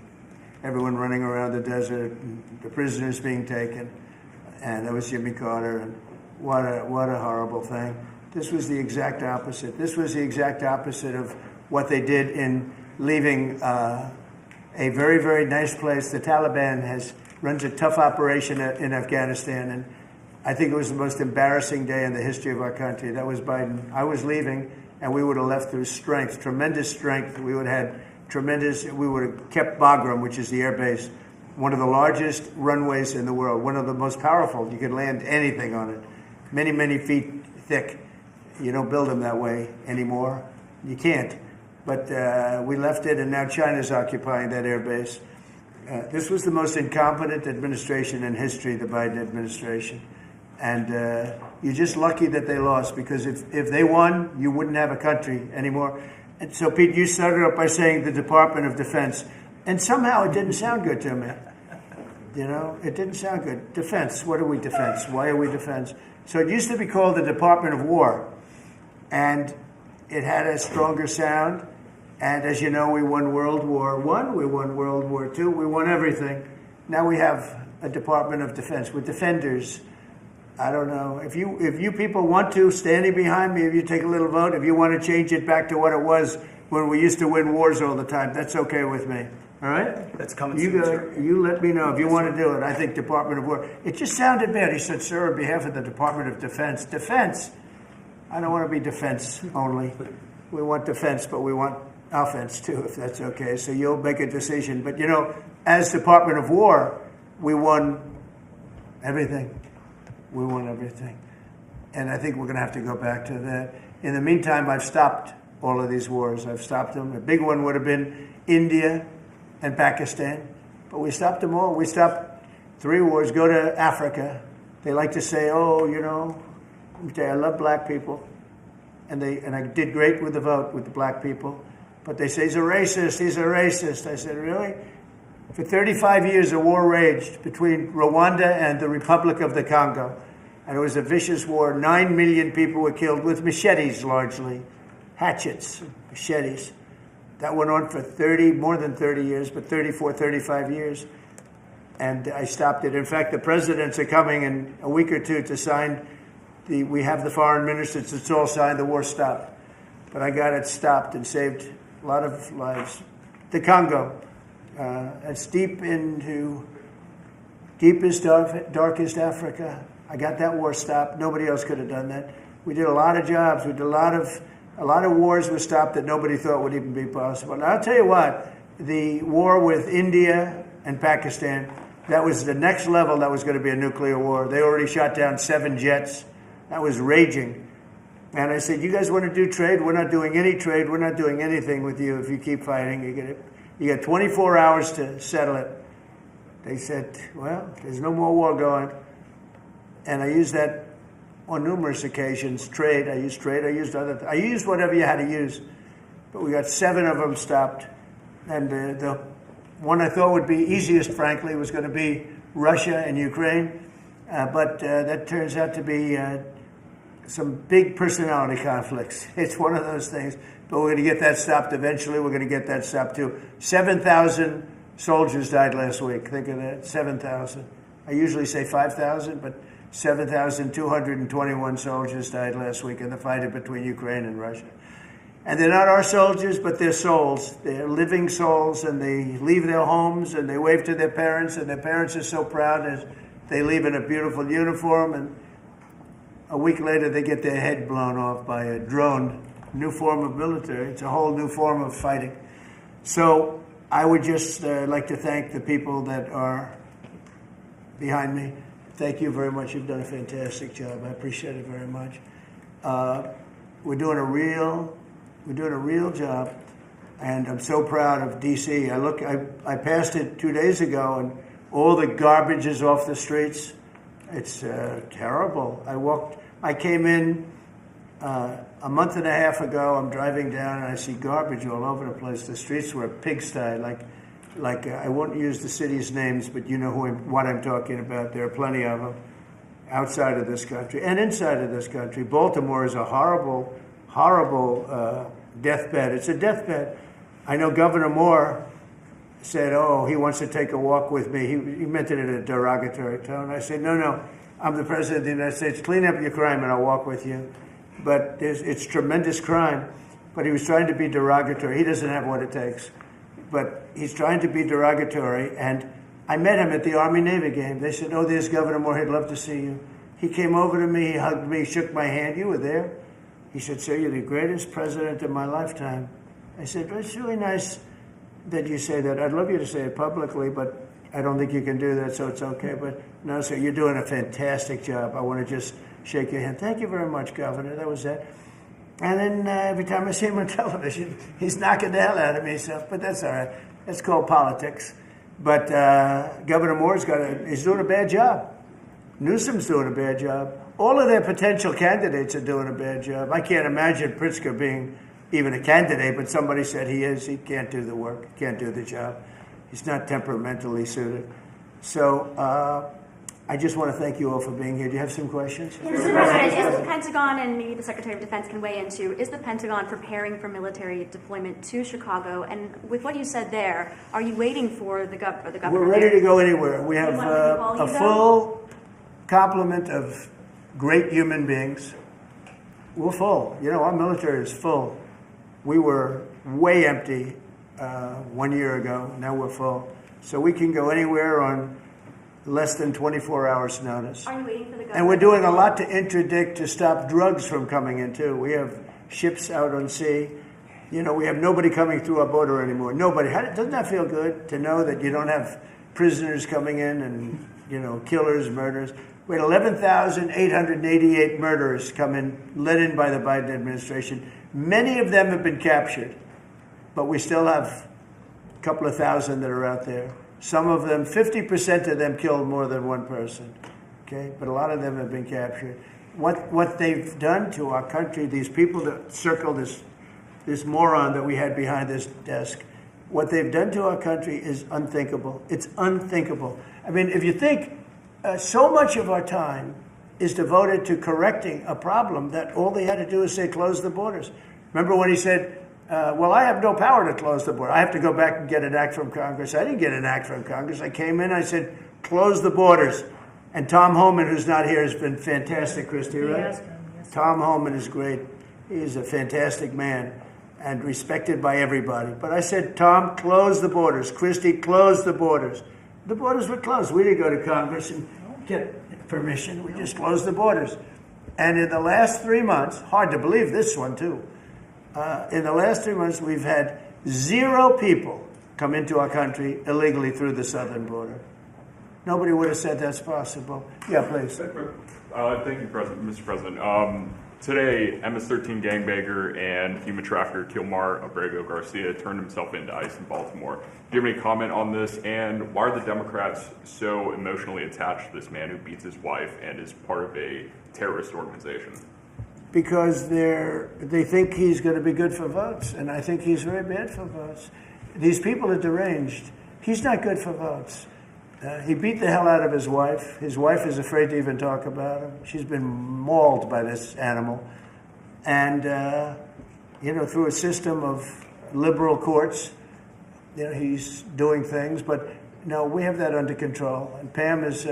everyone running around the desert, and the prisoners being taken. and that was Jimmy Carter, and what a horrible thing. This was the exact opposite. This was the exact opposite of what they did in leaving a very, very nice place. The Taliban runs a tough operation in Afghanistan, and I think it was the most embarrassing day in the history of our country. That was Biden. I was leaving, and we would have left through strength, tremendous strength. We would have kept Bagram, which is the air base, one of the largest runways in the world, one of the most powerful. You could land anything on it, many, many feet thick. You don't build them that way anymore. You can't. But we left it, and now China's occupying that air base. This was the most incompetent administration in history, the Biden administration. And you're just lucky that they lost, because if they won, you wouldn't have a country anymore. And so, Pete, you started up by saying the Department of Defense. And somehow it didn't sound good to me. You know, it didn't sound good. Defense, what are we defense? Why are we defense? So it used to be called the Department of War. And it had a stronger sound. And as you know, we won World War I, we won World War II, we won everything. Now we have a Department of Defense. We're defenders. I don't know. If you people want to, standing behind me, if you take a little vote, if you want to change it back to what it was when we used to win wars all the time, that's okay with me. All right? That's coming soon, sir. You let me know if you want to do it. I think Department of War. It just sounded bad. He said, sir, on behalf of the Department of Defense. Defense. I don't want to be defense only. We want defense, but we want offense too, if that's okay. So you'll make a decision. But, you know, as Department of War, we won everything. We won everything. And I think we're going to have to go back to that. In the meantime, I've stopped all of these wars. I've stopped them. A big one would have been India and Pakistan. But we stopped them all. We stopped 3 wars. Go to Africa. They like to say, oh, you know, I love black people. And I did great with the vote with the black people. But they say, he's a racist, he's a racist. I said, really? For 35 years, a war raged between Rwanda and the Republic of the Congo. And it was a vicious war. 9 million people were killed with machetes, largely. Hatchets, machetes. That went on for more than 30 years, but 34, 35 years. And I stopped it. In fact, the presidents are coming in a week or two to sign. We have the foreign ministers. It's all signed. The war stopped. But I got it stopped and saved a lot of lives. The Congo. It's deepest, darkest Africa. I got that war stopped. Nobody else could have done that. We did a lot of jobs. We did a lot of wars were stopped that nobody thought would even be possible. And I'll tell you what, the war with India and Pakistan, that was the next level. That was going to be a nuclear war. They already shot down 7 jets. That was raging. And I said, you guys want to do trade? We're not doing any trade. We're not doing anything with you if you keep fighting. You got 24 hours to settle it. They said, well, there's no more war going. And I used that on numerous occasions. Trade. I used I used whatever you had to use. But we got 7 of them stopped. And the one I thought would be easiest, frankly, was going to be Russia and Ukraine. But that turns out to be some big personality conflicts. It's one of those things. But we're going to get that stopped eventually. We're going to get that stopped too. 7,000 soldiers died last week. Think of that, 7,000. I usually say 5,000, but 7,221 soldiers died last week in the fight between Ukraine and Russia. And they're not our soldiers, but they're souls. They're living souls, and they leave their homes, and they wave to their parents, and their parents are so proud as they leave in a beautiful uniform, and a week later they get their head blown off by a drone. New form of military. It's a whole new form of fighting. So I would just like to thank the people that are behind me. Thank you very much. You've done a fantastic job. I appreciate it very much. We're doing a real job, and I'm so proud of DC. I passed it 2 days ago, and all the garbage is off the streets. It's terrible. I came in a month and a half ago. I'm driving down, and I see garbage all over the place. The streets were a pigsty. Like I won't use the city's names, but you know what I'm talking about. There are plenty of them outside of this country and inside of this country. Baltimore is a horrible, horrible deathbed. It's a deathbed. I know Governor Moore said, oh, he wants to take a walk with me. He meant it in a derogatory tone. I said, no. I'm the President of the United States. Clean up your crime and I'll walk with you. But it's tremendous crime. But he was trying to be derogatory. He doesn't have what it takes. But he's trying to be derogatory. And I met him at the Army-Navy game. They said, oh, there's Governor Moore. He'd love to see you. He came over to me. He hugged me, shook my hand. You were there. He said, sir, you're the greatest president of my lifetime. I said, well, it's really nice that you say that. I'd love you to say it publicly, but I don't think you can do that, so it's okay. But no, sir, you're doing a fantastic job. I want to just shake your hand. Thank you very much, Governor. That was it. And then every time I see him on television, he's knocking the hell out of me. So, but that's all right. That's called politics. But Governor Moore's he's doing a bad job. Newsom's doing a bad job. All of their potential candidates are doing a bad job. I can't imagine Pritzker being even a candidate, but somebody said he is. He can't do the work, can't do the job. He's not temperamentally suited. So I just want to thank you all for being here. Do you have some questions? Mr. President, is the Pentagon, and maybe the Secretary of Defense can weigh in too, is the Pentagon preparing for military deployment to Chicago? And with what you said there, are you waiting for the governor? We're ready to go anywhere. We have want a to full complement of great human beings. We're full. You know, our military is full. We were way empty 1 year ago. Now we're full. So we can go anywhere on less than 24 hours notice. Are you waiting for the governor? And we're doing a lot to interdict to stop drugs from coming in too. We have ships out on sea. You know, we have nobody coming through our border anymore. Nobody. Doesn't that feel good to know that you don't have prisoners coming in and, you know, killers, murderers? We had 11,888 murderers come in, led in by the Biden administration. Many of them have been captured, but we still have a couple of thousand that are out there. Some of them, 50% of them killed more than one person, okay? But a lot of them have been captured. What they've done to our country, these people that circle this moron that we had behind this desk, what they've done to our country is unthinkable. It's unthinkable. I mean, if you think so much of our time is devoted to correcting a problem that all they had to do is say, close the borders. Remember when he said, well, I have no power to close the border. I have to go back and get an act from Congress. I didn't get an act from Congress. I came in, I said, close the borders. And Tom Homan, who's not here, has been fantastic, Christy, right? Yes. Tom Homan is great. He's a fantastic man and respected by everybody. But I said, Tom, close the borders. Christy, close the borders. The borders were closed. We didn't go to Congress and get permission. We just closed the borders. And in the last 3 months, hard to believe this one too, in the last 3 months, we've had 0 people come into our country illegally through the southern border. Nobody would have said that's possible. Yeah, please. Thank you, Mr. President. Today, MS-13 gangbanger and human trafficker Kilmar Abrego Garcia turned himself into ICE in Baltimore. Do you have any comment on this? And why are the Democrats so emotionally attached to this man who beats his wife and is part of a terrorist organization? Because they think he's going to be good for votes, and I think he's very bad for votes. These people are deranged. He's not good for votes. He beat the hell out of his wife. His wife is afraid to even talk about him. She's been mauled by this animal. And, you know, through a system of liberal courts, you know, he's doing things. But, no, we have that under control. And Pam has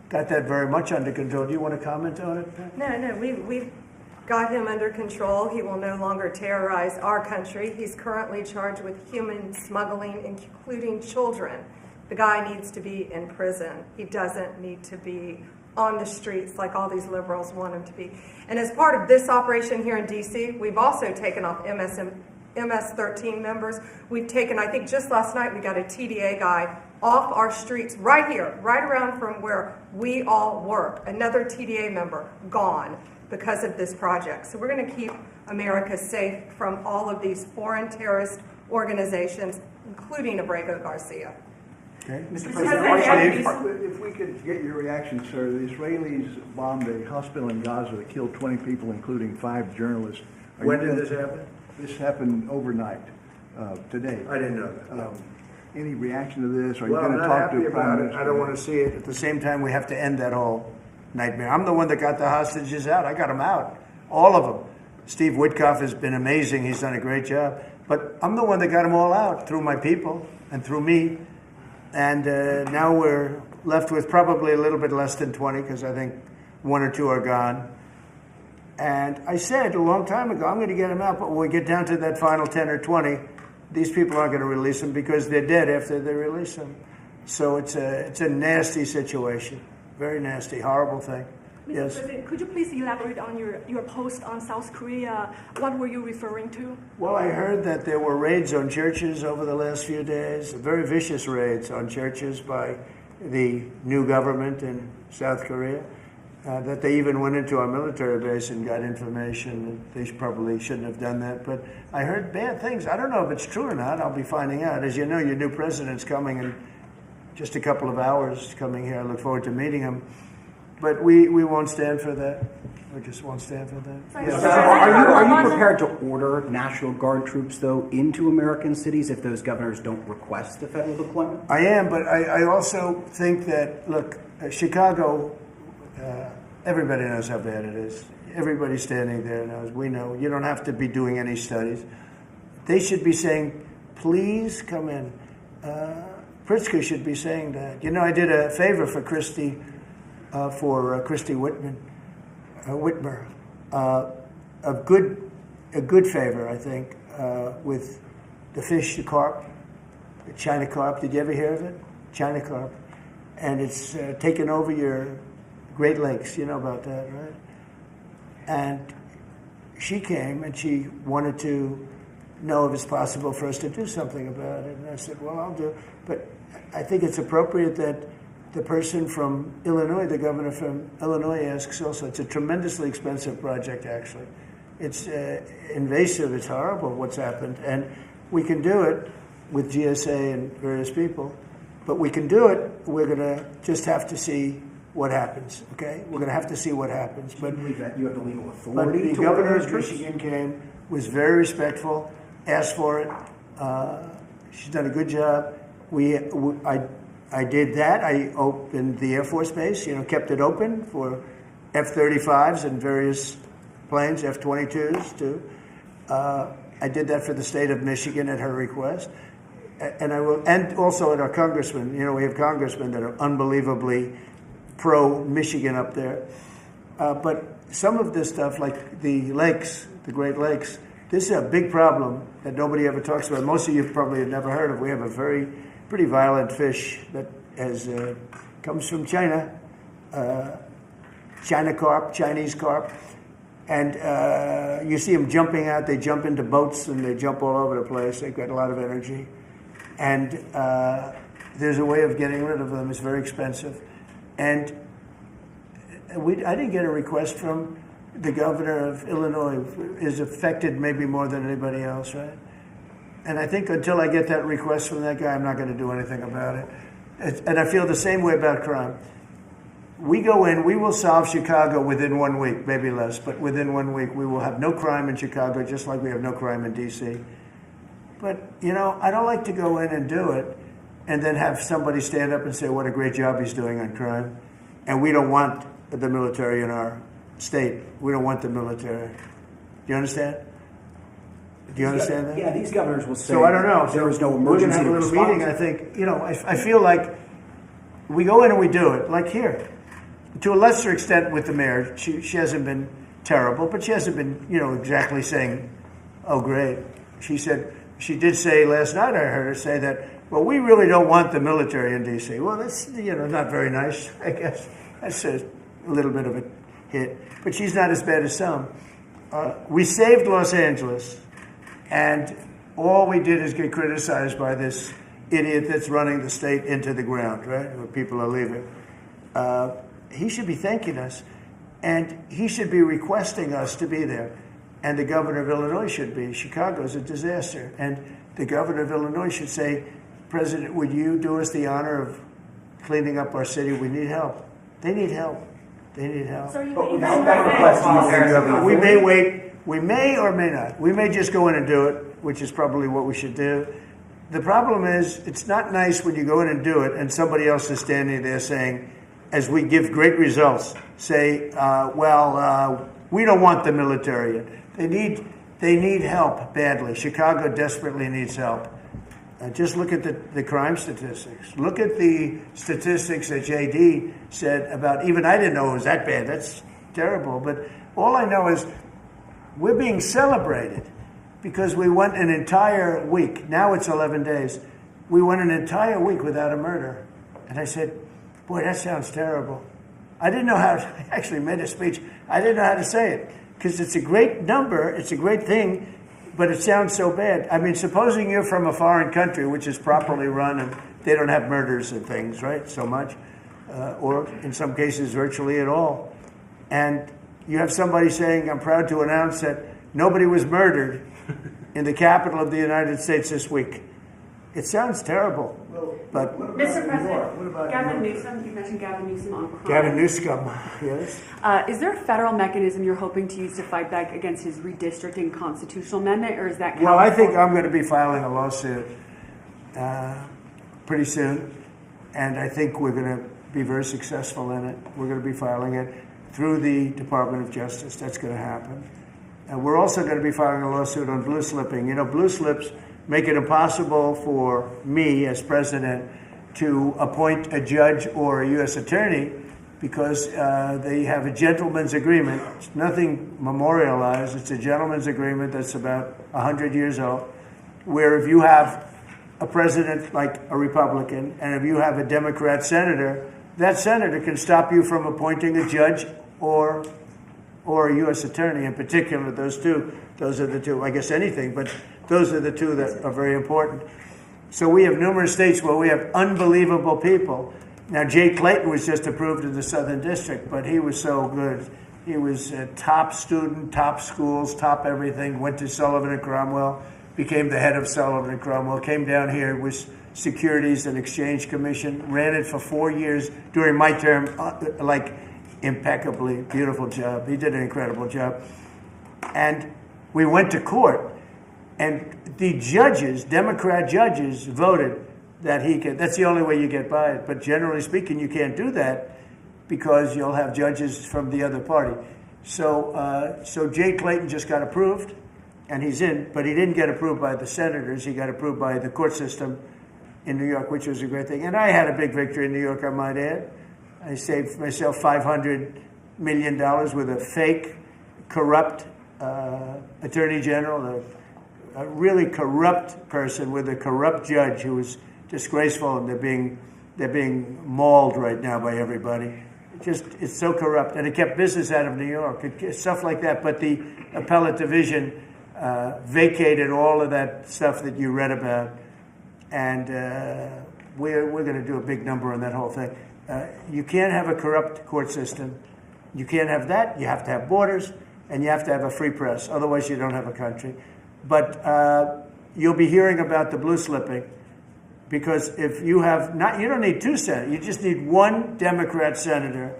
got that very much under control. Do you want to comment on it, Pam? No, we've got him under control. He will no longer terrorize our country. He's currently charged with human smuggling, including children. The guy needs to be in prison. He doesn't need to be on the streets like all these liberals want him to be. And as part of this operation here in D.C., we've also taken off MS-13 members. We've taken, I think just last night, we got a TDA guy off our streets right here, right around from where we all work. Another TDA member gone because of this project. So we're going to keep America safe from all of these foreign terrorist organizations, including Abrego Garcia. Okay. Mr. President, if we could get your reaction, sir. The Israelis bombed a hospital in Gaza that killed 20 people, including 5 journalists. When did this happen? This happened overnight, today. I didn't know that. No. Any reaction to this? Are you Well, going I'm to not talk happy to about Prime it. Minister? I don't want to see it. At the same time, we have to end that whole nightmare. I'm the one that got the hostages out. I got them out. All of them. Steve Witkoff has been amazing. He's done a great job. But I'm the one that got them all out through my people and through me. And now we're left with probably a little bit less than 20 because I think 1 or 2 are gone. And I said a long time ago, I'm going to get them out, but when we get down to that final 10 or 20, these people aren't going to release them because they're dead after they release them. So it's a nasty situation, very nasty, horrible thing. Mr. Yes. President, could you please elaborate on your post on South Korea? What were you referring to? Well, I heard that there were raids on churches over the last few days, very vicious raids on churches by the new government in South Korea, that they even went into our military base and got information. They probably shouldn't have done that, but I heard bad things. I don't know if it's true or not. I'll be finding out. As you know, your new president's coming in just a couple of hours coming here. I look forward to meeting him. But we won't stand for that. We just won't stand for that. Yes. Are you prepared to order National Guard troops, though, into American cities if those governors don't request the federal deployment? I am, but I also think that, look, Chicago, everybody knows how bad it is. Everybody standing there knows. We know. You don't have to be doing any studies. They should be saying, please come in. Pritzker should be saying that. You know, I did a favor for Christy Whitmer, a good favor, I think, with the fish, the carp, the China carp. Did you ever hear of it? China carp. And it's taken over your Great Lakes. You know about that, right? And she came and she wanted to know if it's possible for us to do something about it. And I said, well, I'll do it. But I think it's appropriate that the person from Illinois, the governor from Illinois, asks also. It's a tremendously expensive project, actually. It's invasive. It's horrible what's happened. And we can do it with GSA and various people. But we can do it. We're going to just have to see what happens, okay? We're going to have to see what happens. But you believe that you have the legal but authority the to governor order of troops? Michigan came, was very respectful, asked for it. She's done a good job. I did that. I opened the Air Force Base, kept it open for F-35s and various planes, F-22s too. I did that for the state of Michigan at her request. And I will, and also at our congressmen. We have congressmen that are unbelievably pro-Michigan up there. But some of this stuff, like the lakes, the Great Lakes, this is a big problem that nobody ever talks about. Most of you probably have never heard of. We have a pretty violent fish that comes from China, China carp, Chinese carp. And you see them jumping out. They jump into boats and they jump all over the place. They've got a lot of energy. And there's a way of getting rid of them. It's very expensive. And I didn't get a request from the governor of Illinois, who is affected maybe more than anybody else, right? And I think until I get that request from that guy, I'm not going to do anything about it. And I feel the same way about crime. We go in, we will solve Chicago within 1 week, maybe less, but within 1 week we will have no crime in Chicago, just like we have no crime in D.C. But, I don't like to go in and do it and then have somebody stand up and say what a great job he's doing on crime. And we don't want the military in our state. We don't want the military. Do you understand? Do you understand that? Yeah, these governors will say so I don't know. there is no We're going to emergency have a little response. meeting, I think. I feel like we go in and we do it, like here. To a lesser extent with the mayor. She hasn't been terrible, but she hasn't been, exactly saying, oh, great. She did say last night, I heard her say that, well, we really don't want the military in D.C. Well, that's, not very nice, I guess. That's a little bit of a hit. But she's not as bad as some. We saved Los Angeles, and all we did is get criticized by this idiot that's running the state into the ground, right, where people are leaving. He should be thanking us, and he should be requesting us to be there. And the governor of Illinois should be. Chicago's a disaster. And the governor of Illinois should say, President, would you do us the honor of cleaning up our city? We need help. They need help. They need help. So We may wait. We may or may not. We may just go in and do it, which is probably what we should do. The problem is, it's not nice when you go in and do it and somebody else is standing there saying, as we give great results, say, we don't want the military. They need help badly. Chicago desperately needs help. Just look at the crime statistics. Look at the statistics that JD said about, even I didn't know it was that bad. That's terrible. But all I know is we're being celebrated because we went an entire week. Now it's 11 days. We went an entire week without a murder. And I said, boy, that sounds terrible. I didn't know how to, I actually made a speech. I didn't know how to say it because it's a great number. It's a great thing. But it sounds so bad. I mean, supposing you're from a foreign country, which is properly run, and they don't have murders and things, right, so much, or in some cases virtually at all. And you have somebody saying, I'm proud to announce that nobody was murdered in the capital of the United States this week. It sounds terrible, but... Mr. President, Gavin Newsom, you mentioned Gavin Newsom on crime. Gavin Newsom, yes. Is there a federal mechanism you're hoping to use to fight back against his redistricting constitutional amendment, or is that... Well, I think I'm going to be filing a lawsuit pretty soon, and I think we're going to be very successful in it. We're going to be filing it through the Department of Justice. That's going to happen. And we're also going to be filing a lawsuit on blue slipping. You know, blue slips make it impossible for me as president to appoint a judge or a U.S. attorney because they have a gentleman's agreement. It's nothing memorialized. It's a gentleman's agreement that's about 100 years old, where if you have a president like a Republican and if you have a Democrat senator, that senator can stop you from appointing a judge or a U.S. attorney. In particular, those are the two, I guess anything, but those are the two that are very important. So we have numerous states where we have unbelievable people. Now, Jay Clayton was just approved in the Southern District, but he was so good. He was a top student, top schools, top everything, went to Sullivan and Cromwell, became the head of Sullivan and Cromwell, came down here, was Securities and Exchange Commission, ran it for 4 years during my term, like impeccably, beautiful job. He did an incredible job. And we went to court. And the judges, Democrat judges, voted that he could. That's the only way you get by it. But generally speaking, you can't do that because you'll have judges from the other party. So Jay Clayton just got approved, and he's in. But he didn't get approved by the senators. He got approved by the court system in New York, which was a great thing. And I had a big victory in New York, I might add. I saved myself $500 million with a fake, corrupt attorney general, a really corrupt person with a corrupt judge who was disgraceful, and they're being mauled right now by everybody. It's so corrupt, and it kept business out of New York, stuff like that. But the appellate division vacated all of that stuff that you read about, and we're going to do a big number on that whole thing. You can't have a corrupt court system. You can't have that. You have to have borders, and you have to have a free press. Otherwise, you don't have a country. But you'll be hearing about the blue slipping, because if you have not, you don't need two senators. You just need one Democrat senator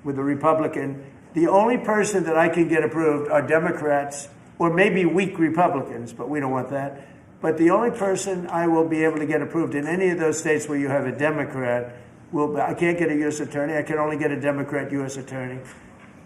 with a Republican. The only person that I can get approved are Democrats or maybe weak Republicans, but we don't want that. But the only person I will be able to get approved in any of those states where you have a Democrat I can't get a U.S. attorney. I can only get a Democrat U.S. attorney.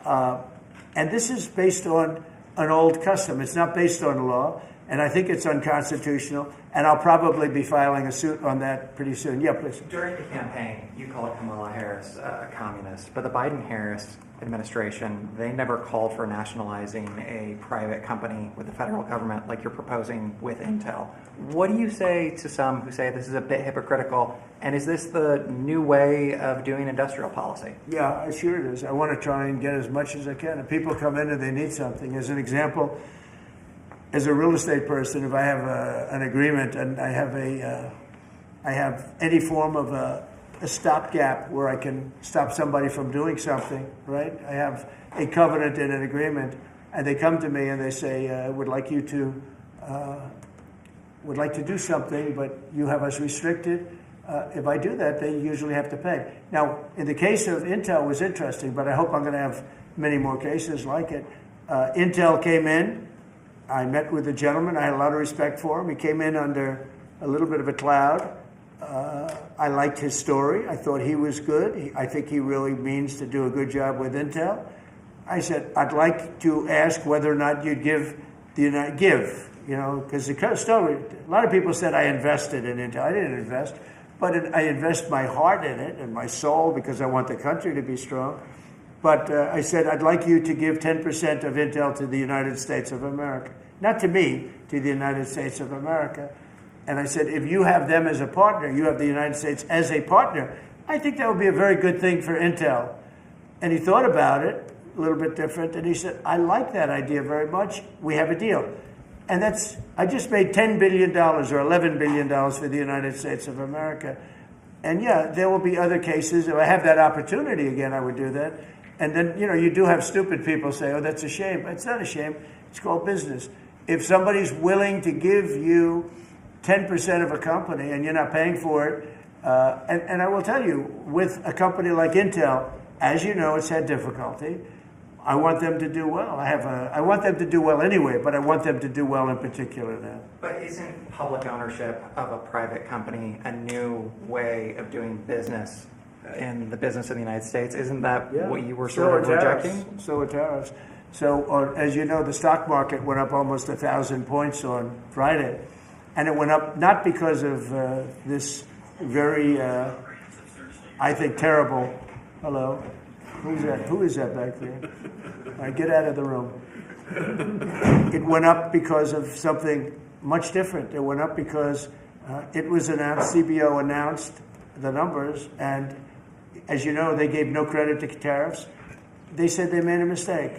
And this is based on an old custom. It's not based on law, and I think it's unconstitutional, and I'll probably be filing a suit on that pretty soon. Yeah, please. During the campaign, you called Kamala Harris a communist, but the Biden-Harris administration, they never called for nationalizing a private company with the federal government like you're proposing with Intel. What do you say to some who say this is a bit hypocritical, and is this the new way of doing industrial policy? Yeah, sure it is. I want to try and get as much as I can. If people come in and they need something, as an example, as a real estate person, if I have an agreement and I have any form of a stopgap where I can stop somebody from doing something, right? I have a covenant and an agreement, and they come to me and they say, would like to do something, but you have us restricted. If I do that, they usually have to pay. Now, in the case of Intel, it was interesting, but I hope I'm going to have many more cases like it. Intel came in. I met with the gentleman. I had a lot of respect for him. He came in under a little bit of a cloud. I liked his story. I thought he was good. I think he really means to do a good job with Intel. I said, I'd like to ask whether or not you'd give because a lot of people said I invested in Intel. I didn't invest, but I invest my heart in it and my soul because I want the country to be strong. But I said, I'd like you to give 10% of Intel to the United States of America. Not to me, to the United States of America. And I said, if you have them as a partner, you have the United States as a partner, I think that would be a very good thing for Intel. And he thought about it, a little bit different, and he said, I like that idea very much. We have a deal. And I just made $10 billion or $11 billion for the United States of America. And yeah, there will be other cases. If I have that opportunity again, I would do that. And then, you do have stupid people say, oh, that's a shame. It's not a shame. It's called business. If somebody's willing to give you 10% of a company and you're not paying for it, and I will tell you, with a company like Intel, as you know, it's had difficulty. I want them to do well. I want them to do well anyway, but I want them to do well in particular now. But isn't public ownership of a private company a new way of doing business in the business of the United States? Isn't that what you were sort of rejecting? So are tariffs. So, as you know, the stock market went up almost 1,000 points on Friday. And it went up not because of this very, I think, terrible, hello, who is that back there? All right, get out of the room. It went up because of something much different. It went up because it was announced, CBO announced the numbers, and as you know, they gave no credit to tariffs. They said they made a mistake,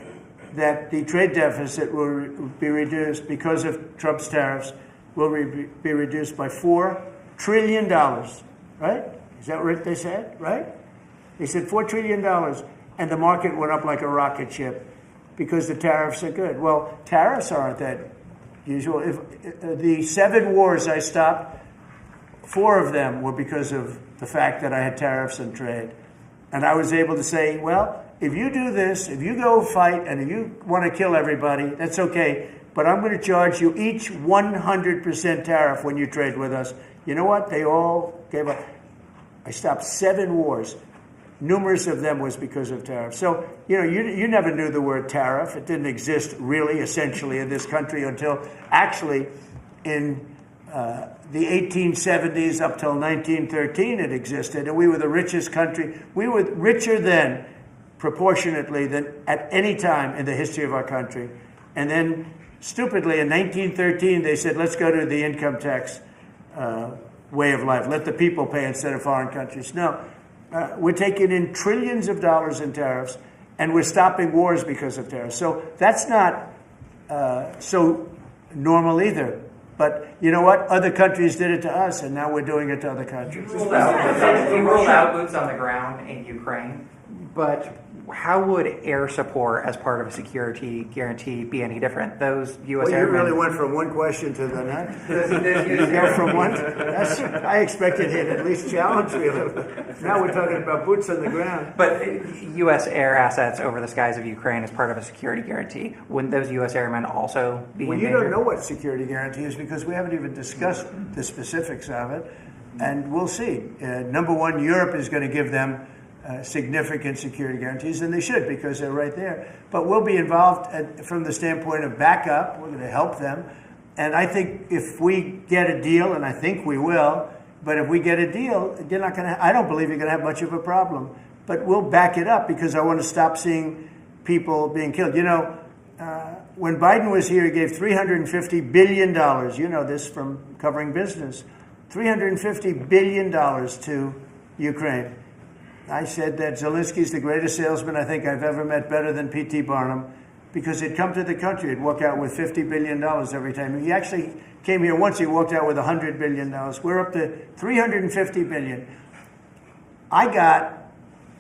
that the trade deficit will be reduced because of Trump's tariffs, will be reduced by $4 trillion, right? Is that what they said, right? They said $4 trillion, and the market went up like a rocket ship because the tariffs are good. Well, tariffs aren't that usual. If the 7 wars I stopped, 4 of them were because of the fact that I had tariffs and trade. And I was able to say, well, if you do this, if you go fight, and if you want to kill everybody, that's okay. But I'm going to charge you each 100% tariff when you trade with us. You know what? They all gave up. I stopped 7 wars. Numerous of them was because of tariffs. So, you never knew the word tariff. It didn't exist really, essentially, in this country until actually in the 1870s up till 1913 it existed. And we were the richest country. We were richer then, proportionately, than at any time in the history of our country. And then, stupidly, in 1913, they said, let's go to the income tax way of life. Let the people pay instead of foreign countries. No, we're taking in trillions of dollars in tariffs, and we're stopping wars because of tariffs. So that's not so normal either. But you know what? Other countries did it to us, and now we're doing it to other countries. You ruled out boots on the ground in Ukraine, but how would air support as part of a security guarantee be any different? Those U.S. Well, you really went from one question to the next. You go from one. I expected him to at least challenge me a little bit. Now we're talking about boots on the ground. But U.S. air assets over the skies of Ukraine as part of a security guarantee, wouldn't those U.S. airmen also be Well, in you danger? don't know what security guarantee is because we haven't even discussed the specifics of it. And we'll see. Number one, Europe is going to give them significant security guarantees, and they should because they're right there. But we'll be involved from the standpoint of backup. We're going to help them. And I think if we get a deal, and I think we will, but if we get a deal, you're not going to. I don't believe you're going to have much of a problem. But we'll back it up because I want to stop seeing people being killed. When Biden was here, he gave $350 billion. You know this from covering business. $350 billion to Ukraine. I said that Zelensky's the greatest salesman I think I've ever met, better than P.T. Barnum, because he'd come to the country, he'd walk out with $50 billion every time. He actually came here once, he walked out with $100 billion. We're up to $350 billion. I got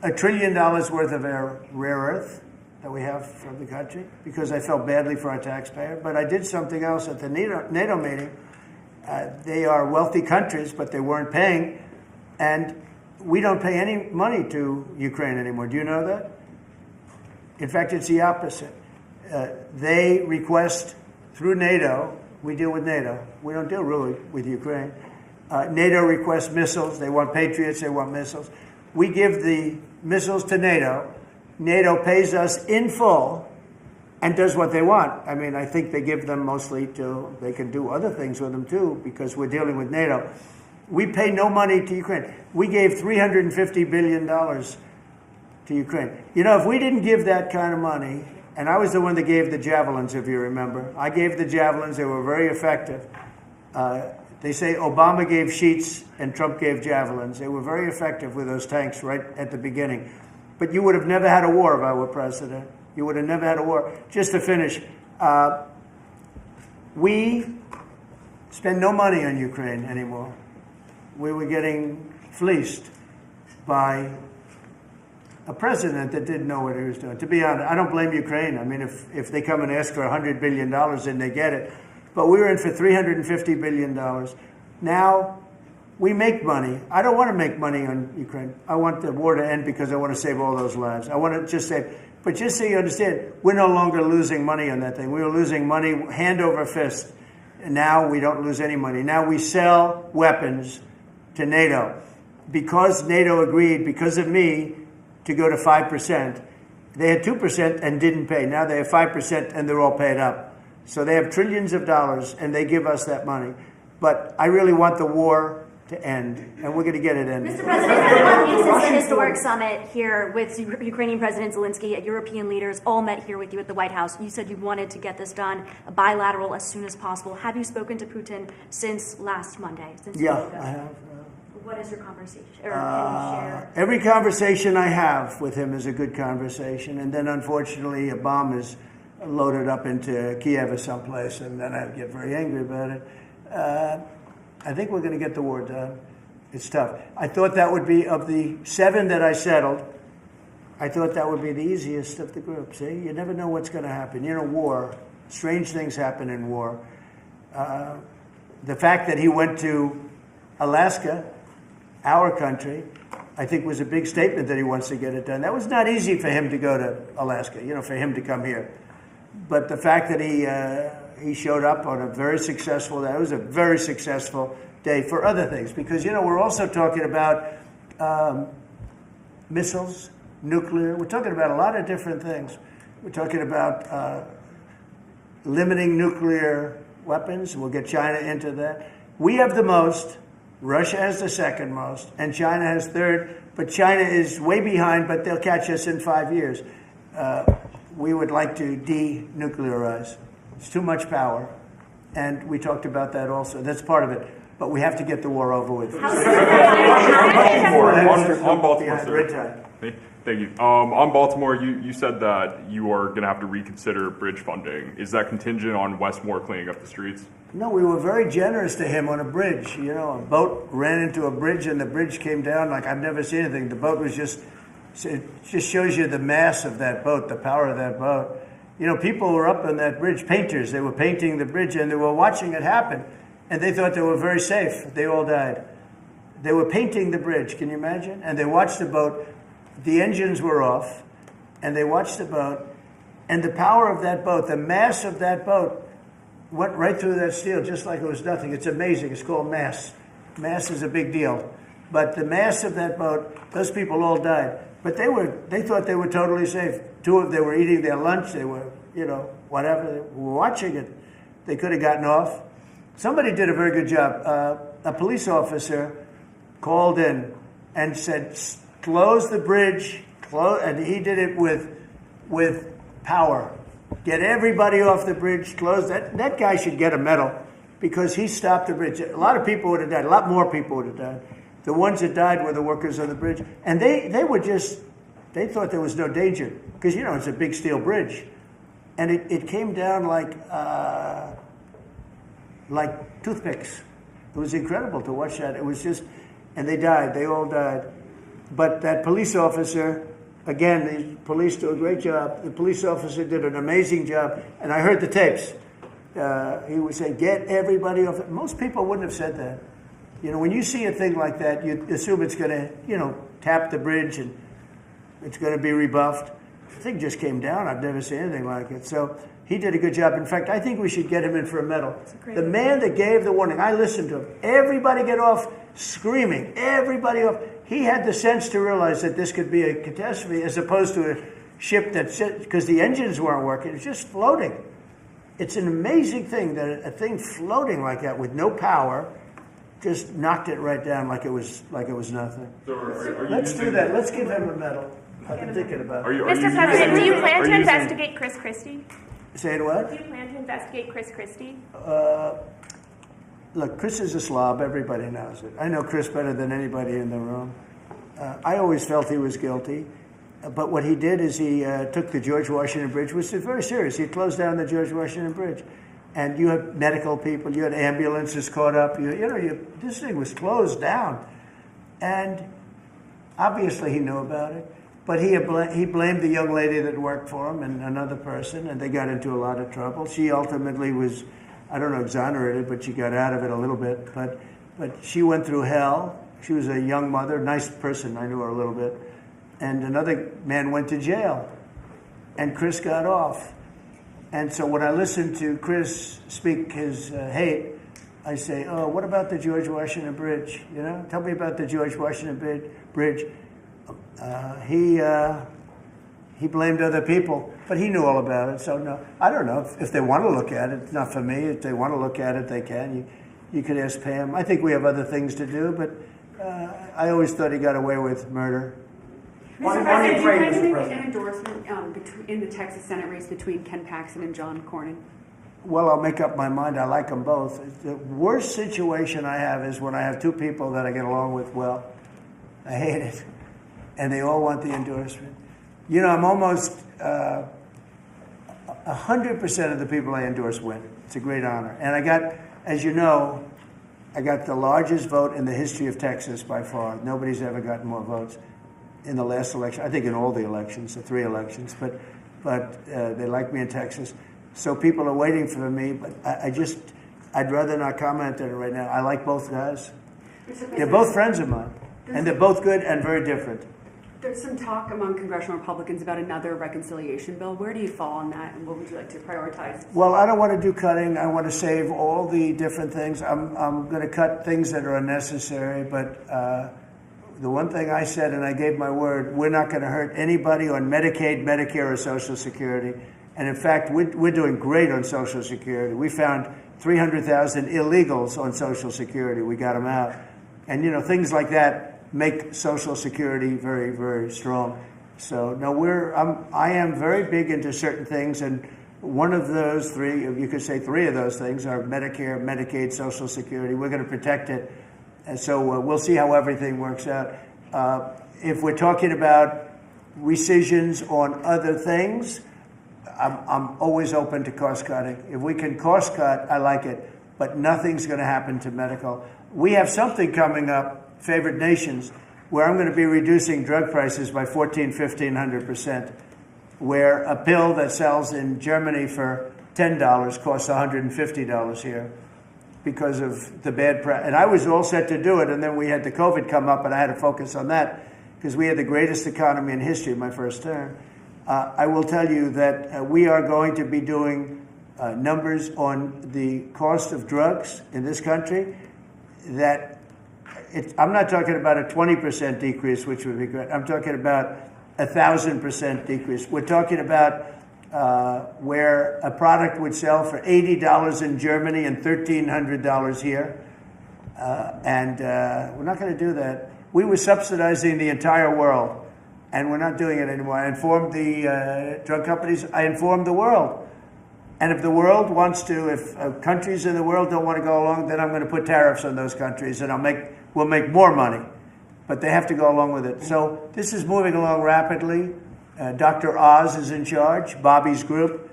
$1 trillion worth of rare earth that we have from the country because I felt badly for our taxpayer. But I did something else at the NATO meeting. They are wealthy countries, but they weren't paying. And we don't pay any money to Ukraine anymore. Do you know that? In fact, it's the opposite. They request through NATO, we deal with NATO. We don't deal really with Ukraine. NATO requests missiles. They want Patriots. They want missiles. We give the missiles to NATO. NATO pays us in full, and does what they want. I mean, I think they give them mostly to, they can do other things with them too, because we're dealing with NATO. We pay no money to Ukraine. We gave $350 billion to Ukraine. You know, if we didn't give that kind of money, and I was the one that gave the javelins, if you remember. I gave the javelins. They were very effective. They say Obama gave sheets and Trump gave javelins. They were very effective with those tanks right at the beginning. But you would have never had a war if I were president. You would have never had a war. Just to finish, we spend no money on Ukraine anymore. We were getting fleeced by a president that didn't know what he was doing. To be honest, I don't blame Ukraine. I mean, if they come and ask for $100 billion, then they get it. But we were in for $350 billion. Now, we make money. I don't want to make money on Ukraine. I want the war to end because I want to save all those lives. I want to just save. But just so you understand, we're no longer losing money on that thing. We were losing money hand over fist. And now we don't lose any money. Now we sell weapons to NATO. Because NATO agreed, because of me, to go to 5%. They had 2% and didn't pay. Now they have 5% and they're all paid up. So they have trillions of dollars and they give us that money. But I really want the war to end, and we're going to get it ended. Mr. President, it's been 1 week since the historic summit here with Ukrainian President Zelensky. European leaders all met here with you at the White House. You said you wanted to get this done bilateral as soon as possible. Have you spoken to Putin since last Monday? Yeah, I have. What is your conversation? Or can you share? Every conversation I have with him is a good conversation, and then unfortunately a bomb is loaded up into Kiev or someplace, and then I get very angry about it. I think we're going to get the war done. It's tough. I thought that would be, of the 7 that I settled, I thought that would be the easiest of the group. See, you never know what's going to happen. You know, war, strange things happen in war. The fact that he went to Alaska, our country, I think was a big statement that he wants to get it done. That was not easy for him to go to Alaska, you know, for him to come here. But the fact that he showed up on a very successful day, it was a very successful day for other things. Because, you know, we're also talking about missiles, nuclear. We're talking about a lot of different things. We're talking about limiting nuclear weapons. We'll get China into that. We have the most. Russia has the second most, and China has third, but China is way behind, but they'll catch us in 5 years. We would like to denuclearize. It's too much power, and we talked about that also. That's part of it, but we have to get the war over with. On Baltimore, sir. Thank you. On Baltimore, you said that you are going to have to reconsider bridge funding. Is that contingent on Westmore cleaning up the streets? No, we were very generous to him on a bridge. You know, a boat ran into a bridge and the bridge came down like I've never seen anything. The boat was just, it just shows you the mass of that boat, the power of that boat. You know, people were up on that bridge, painters. They were painting the bridge and they were watching it happen. And they thought they were very safe. They all died. They were painting the bridge, can you imagine? And they watched the boat. The engines were off. And they watched the boat. And the power of that boat, the mass of that boat, went right through that steel just like it was nothing. It's amazing. It's called mass. Mass is a big deal. But the mass of that boat, those people all died. But they thought they were totally safe. Two of them were eating their lunch. They were, you know, whatever. They were watching it. They could have gotten off. Somebody did a very good job. A police officer called in and said, close the bridge. And he did it with power. Get everybody off the bridge, close. That guy should get a medal because he stopped the bridge. A lot of people would have died. A lot more people would have died. The ones that died were the workers on the bridge. And they thought there was no danger because, you know, it's a big steel bridge. And it came down like toothpicks. It was incredible to watch that. It was just, and they died. They all died. But that police officer, again, the police do a great job. The police officer did an amazing job. And I heard the tapes. He would say, get everybody off. Most people wouldn't have said that. You know, when you see a thing like that, you assume it's going to, you know, tap the bridge and it's going to be rebuffed. The thing just came down. I've never seen anything like it. So he did a good job. In fact, I think we should get him in for a medal. The man that gave the warning, I listened to him. Everybody get off screaming. Everybody off. He had the sense to realize that this could be a catastrophe as opposed to a ship that's because the engines weren't working. It's just floating. It's an amazing thing that a thing floating like that with no power just knocked it right down like it was nothing. So are you Let's do using- that. Let's give him a medal. I've been thinking about it. Mr. President, do you plan to investigate Chris Christie? Say it what? Do you plan to investigate Chris Christie? Look, Chris is a slob. Everybody knows it. I know Chris better than anybody in the room. I always felt he was guilty. But what he did is he took the George Washington Bridge, which is very serious. He closed down the George Washington Bridge. And you had medical people, you had ambulances caught up. This thing was closed down. And obviously he knew about it. But he blamed the young lady that worked for him and another person, and they got into a lot of trouble. She ultimately was, I don't know, exonerated, but she got out of it a little bit. But she went through hell. She was a young mother, nice person. I knew her a little bit. And another man went to jail, and Chris got off. And so when I listen to Chris speak his hate, I say, oh, what about the George Washington Bridge? Tell me about the George Washington Bridge. He blamed other people, but he knew all about it. So no, I don't know if they want to look at it. It's not for me. If they want to look at it, they can. You could ask Pam. I think we have other things to do, but I always thought he got away with murder. Mr. President, do you plan to make an endorsement in the Texas Senate race between Ken Paxton and John Cornyn? Well, I'll make up my mind. I like them both. The worst situation I have is when I have two people that I get along with well. I hate it. And they all want the endorsement. I'm almost 100% of the people I endorse win. It's a great honor. And I got, as you know, I got the largest vote in the history of Texas by far. Nobody's ever gotten more votes in the last election. I think in all the elections, the 3 elections. But they like me in Texas. So people are waiting for me. But I'd rather not comment on it right now. I like both guys. They're both friends of mine. And they're both good and very different. There's some talk among congressional Republicans about another reconciliation bill. Where do you fall on that, and what would you like to prioritize? Well, I don't want to do cutting. I want to save all the different things. I'm going to cut things that are unnecessary, but the one thing I said, and I gave my word, we're not going to hurt anybody on Medicaid, Medicare, or Social Security. And in fact, we're doing great on Social Security. We found 300,000 illegals on Social Security. We got them out. And, things like that make Social Security very, very strong. So no, I am very big into certain things, and one of those 3, you could say 3 of those things are Medicare, Medicaid, Social Security. We're going to protect it, and so we'll see how everything works out. If we're talking about rescissions on other things, I'm always open to cost cutting. If we can cost cut, I like it, but nothing's going to happen to medical. We have something coming up, Favored Nations, where I'm going to be reducing drug prices by 1,500%, where a pill that sells in Germany for $10 costs $150 here because of the bad practice. And I was all set to do it, and then we had the COVID come up, and I had to focus on that because we had the greatest economy in history my first term. I will tell you that we are going to be doing numbers on the cost of drugs in this country that I'm not talking about a 20% decrease, which would be great. I'm talking about 1,000% decrease. We're talking about where a product would sell for $80 in Germany and $1,300 here. And we're not going to do that. We were subsidizing the entire world, and we're not doing it anymore. I informed the drug companies. I informed the world. And if the world wants to, if countries in the world don't want to go along, then I'm going to put tariffs on those countries, and we'll make more money. But they have to go along with it. So this is moving along rapidly. Dr. Oz is in charge, Bobby's group,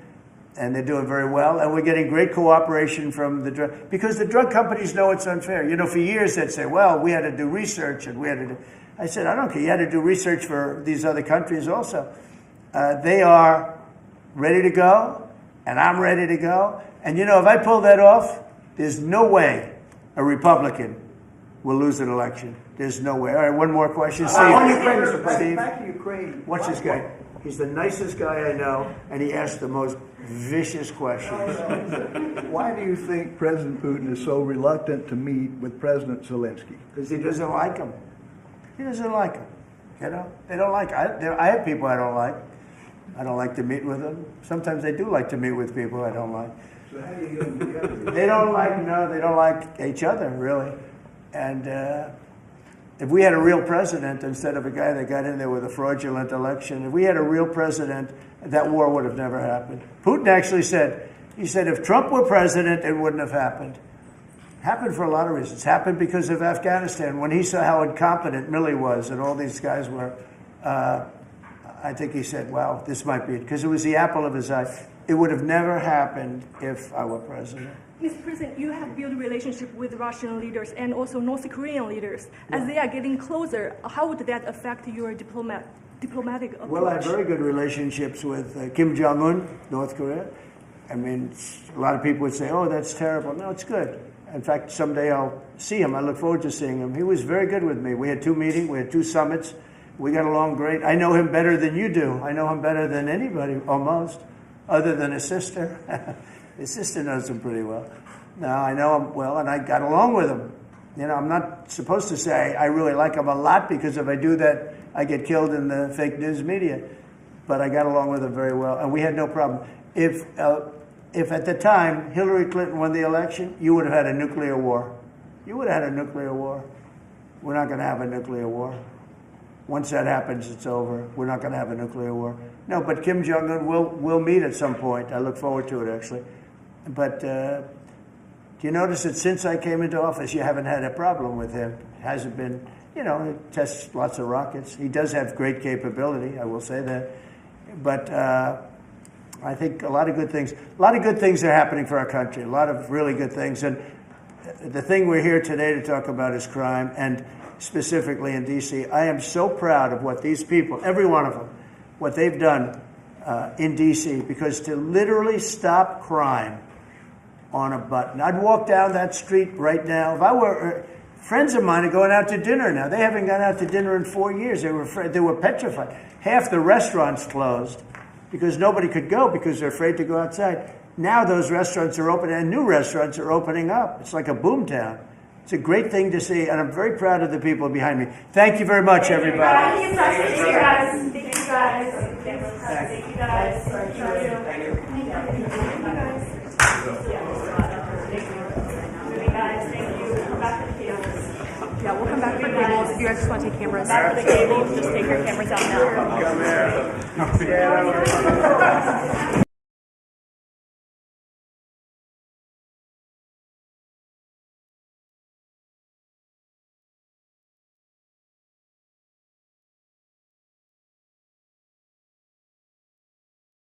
and they're doing very well. And we're getting great cooperation from the drug, because the drug companies know it's unfair. For years they'd say, well, we had to do research, and we had to do. I said, I don't care. You had to do research for these other countries also. They are ready to go, and I'm ready to go. And if I pull that off, there's no way a Republican will lose an election. There's no way. All right, one more question. Steve. Back to Ukraine. Watch this guy. He's the nicest guy I know, and he asks the most vicious questions. Why do you think President Putin is so reluctant to meet with President Zelensky? Because he doesn't like him. He doesn't like him. They don't like him. I have people I don't like. I don't like to meet with them. Sometimes I do like to meet with people I don't like. So how do you get them together? They don't like each other, really. And if we had a real president instead of a guy that got in there with a fraudulent election, if we had a real president, that war would have never happened. Putin actually said, if Trump were president, it wouldn't have happened. Happened for a lot of reasons. Happened because of Afghanistan. When he saw how incompetent Milley was and all these guys were, I think he said, wow, this might be it. Because it was the apple of his eye. It would have never happened if I were president. Mr. President, you have built a relationship with Russian leaders and also North Korean leaders. As they are getting closer, how would that affect your diplomatic approach? Well, I have very good relationships with Kim Jong-un, North Korea. I mean, a lot of people would say, oh, that's terrible. No, it's good. In fact, someday I'll see him. I look forward to seeing him. He was very good with me. We had 2 meetings. We had 2 summits. We got along great. I know him better than you do. I know him better than anybody, almost, other than his sister. His sister knows him pretty well. No, I know him well, and I got along with him. You know, I'm not supposed to say I really like him a lot, because if I do that, I get killed in the fake news media. But I got along with him very well, and we had no problem. If at the time Hillary Clinton won the election, you would have had a nuclear war. You would have had a nuclear war. We're not going to have a nuclear war. Once that happens, it's over. We're not going to have a nuclear war. No, but Kim Jong-un will meet at some point. I look forward to it, actually. But do you notice that since I came into office, you haven't had a problem with him? It hasn't been, you know, he tests lots of rockets. He does have great capability, I will say that. But I think a lot of good things are happening for our country, a lot of really good things. And the thing we're here today to talk about is crime, and specifically in D.C. I am so proud of what these people, every one of them, what they've done in D.C., because to literally stop crime on a button. I'd walk down that street right now. If I were, friends of mine are going out to dinner now. They haven't gone out to dinner in 4 years. They were afraid, they were petrified. Half the restaurants closed because nobody could go because they're afraid to go outside. Now those restaurants are open, and new restaurants are opening up. It's like a boom town. It's a great thing to see, and I'm very proud of the people behind me. Thank you very much, everybody. Thank you guys. Thank you guys. Thank you guys. Thank you guys. Yeah, we'll come back for cables. If you guys just want to take cameras. Back for the cable. Just take your cameras out now. Come here.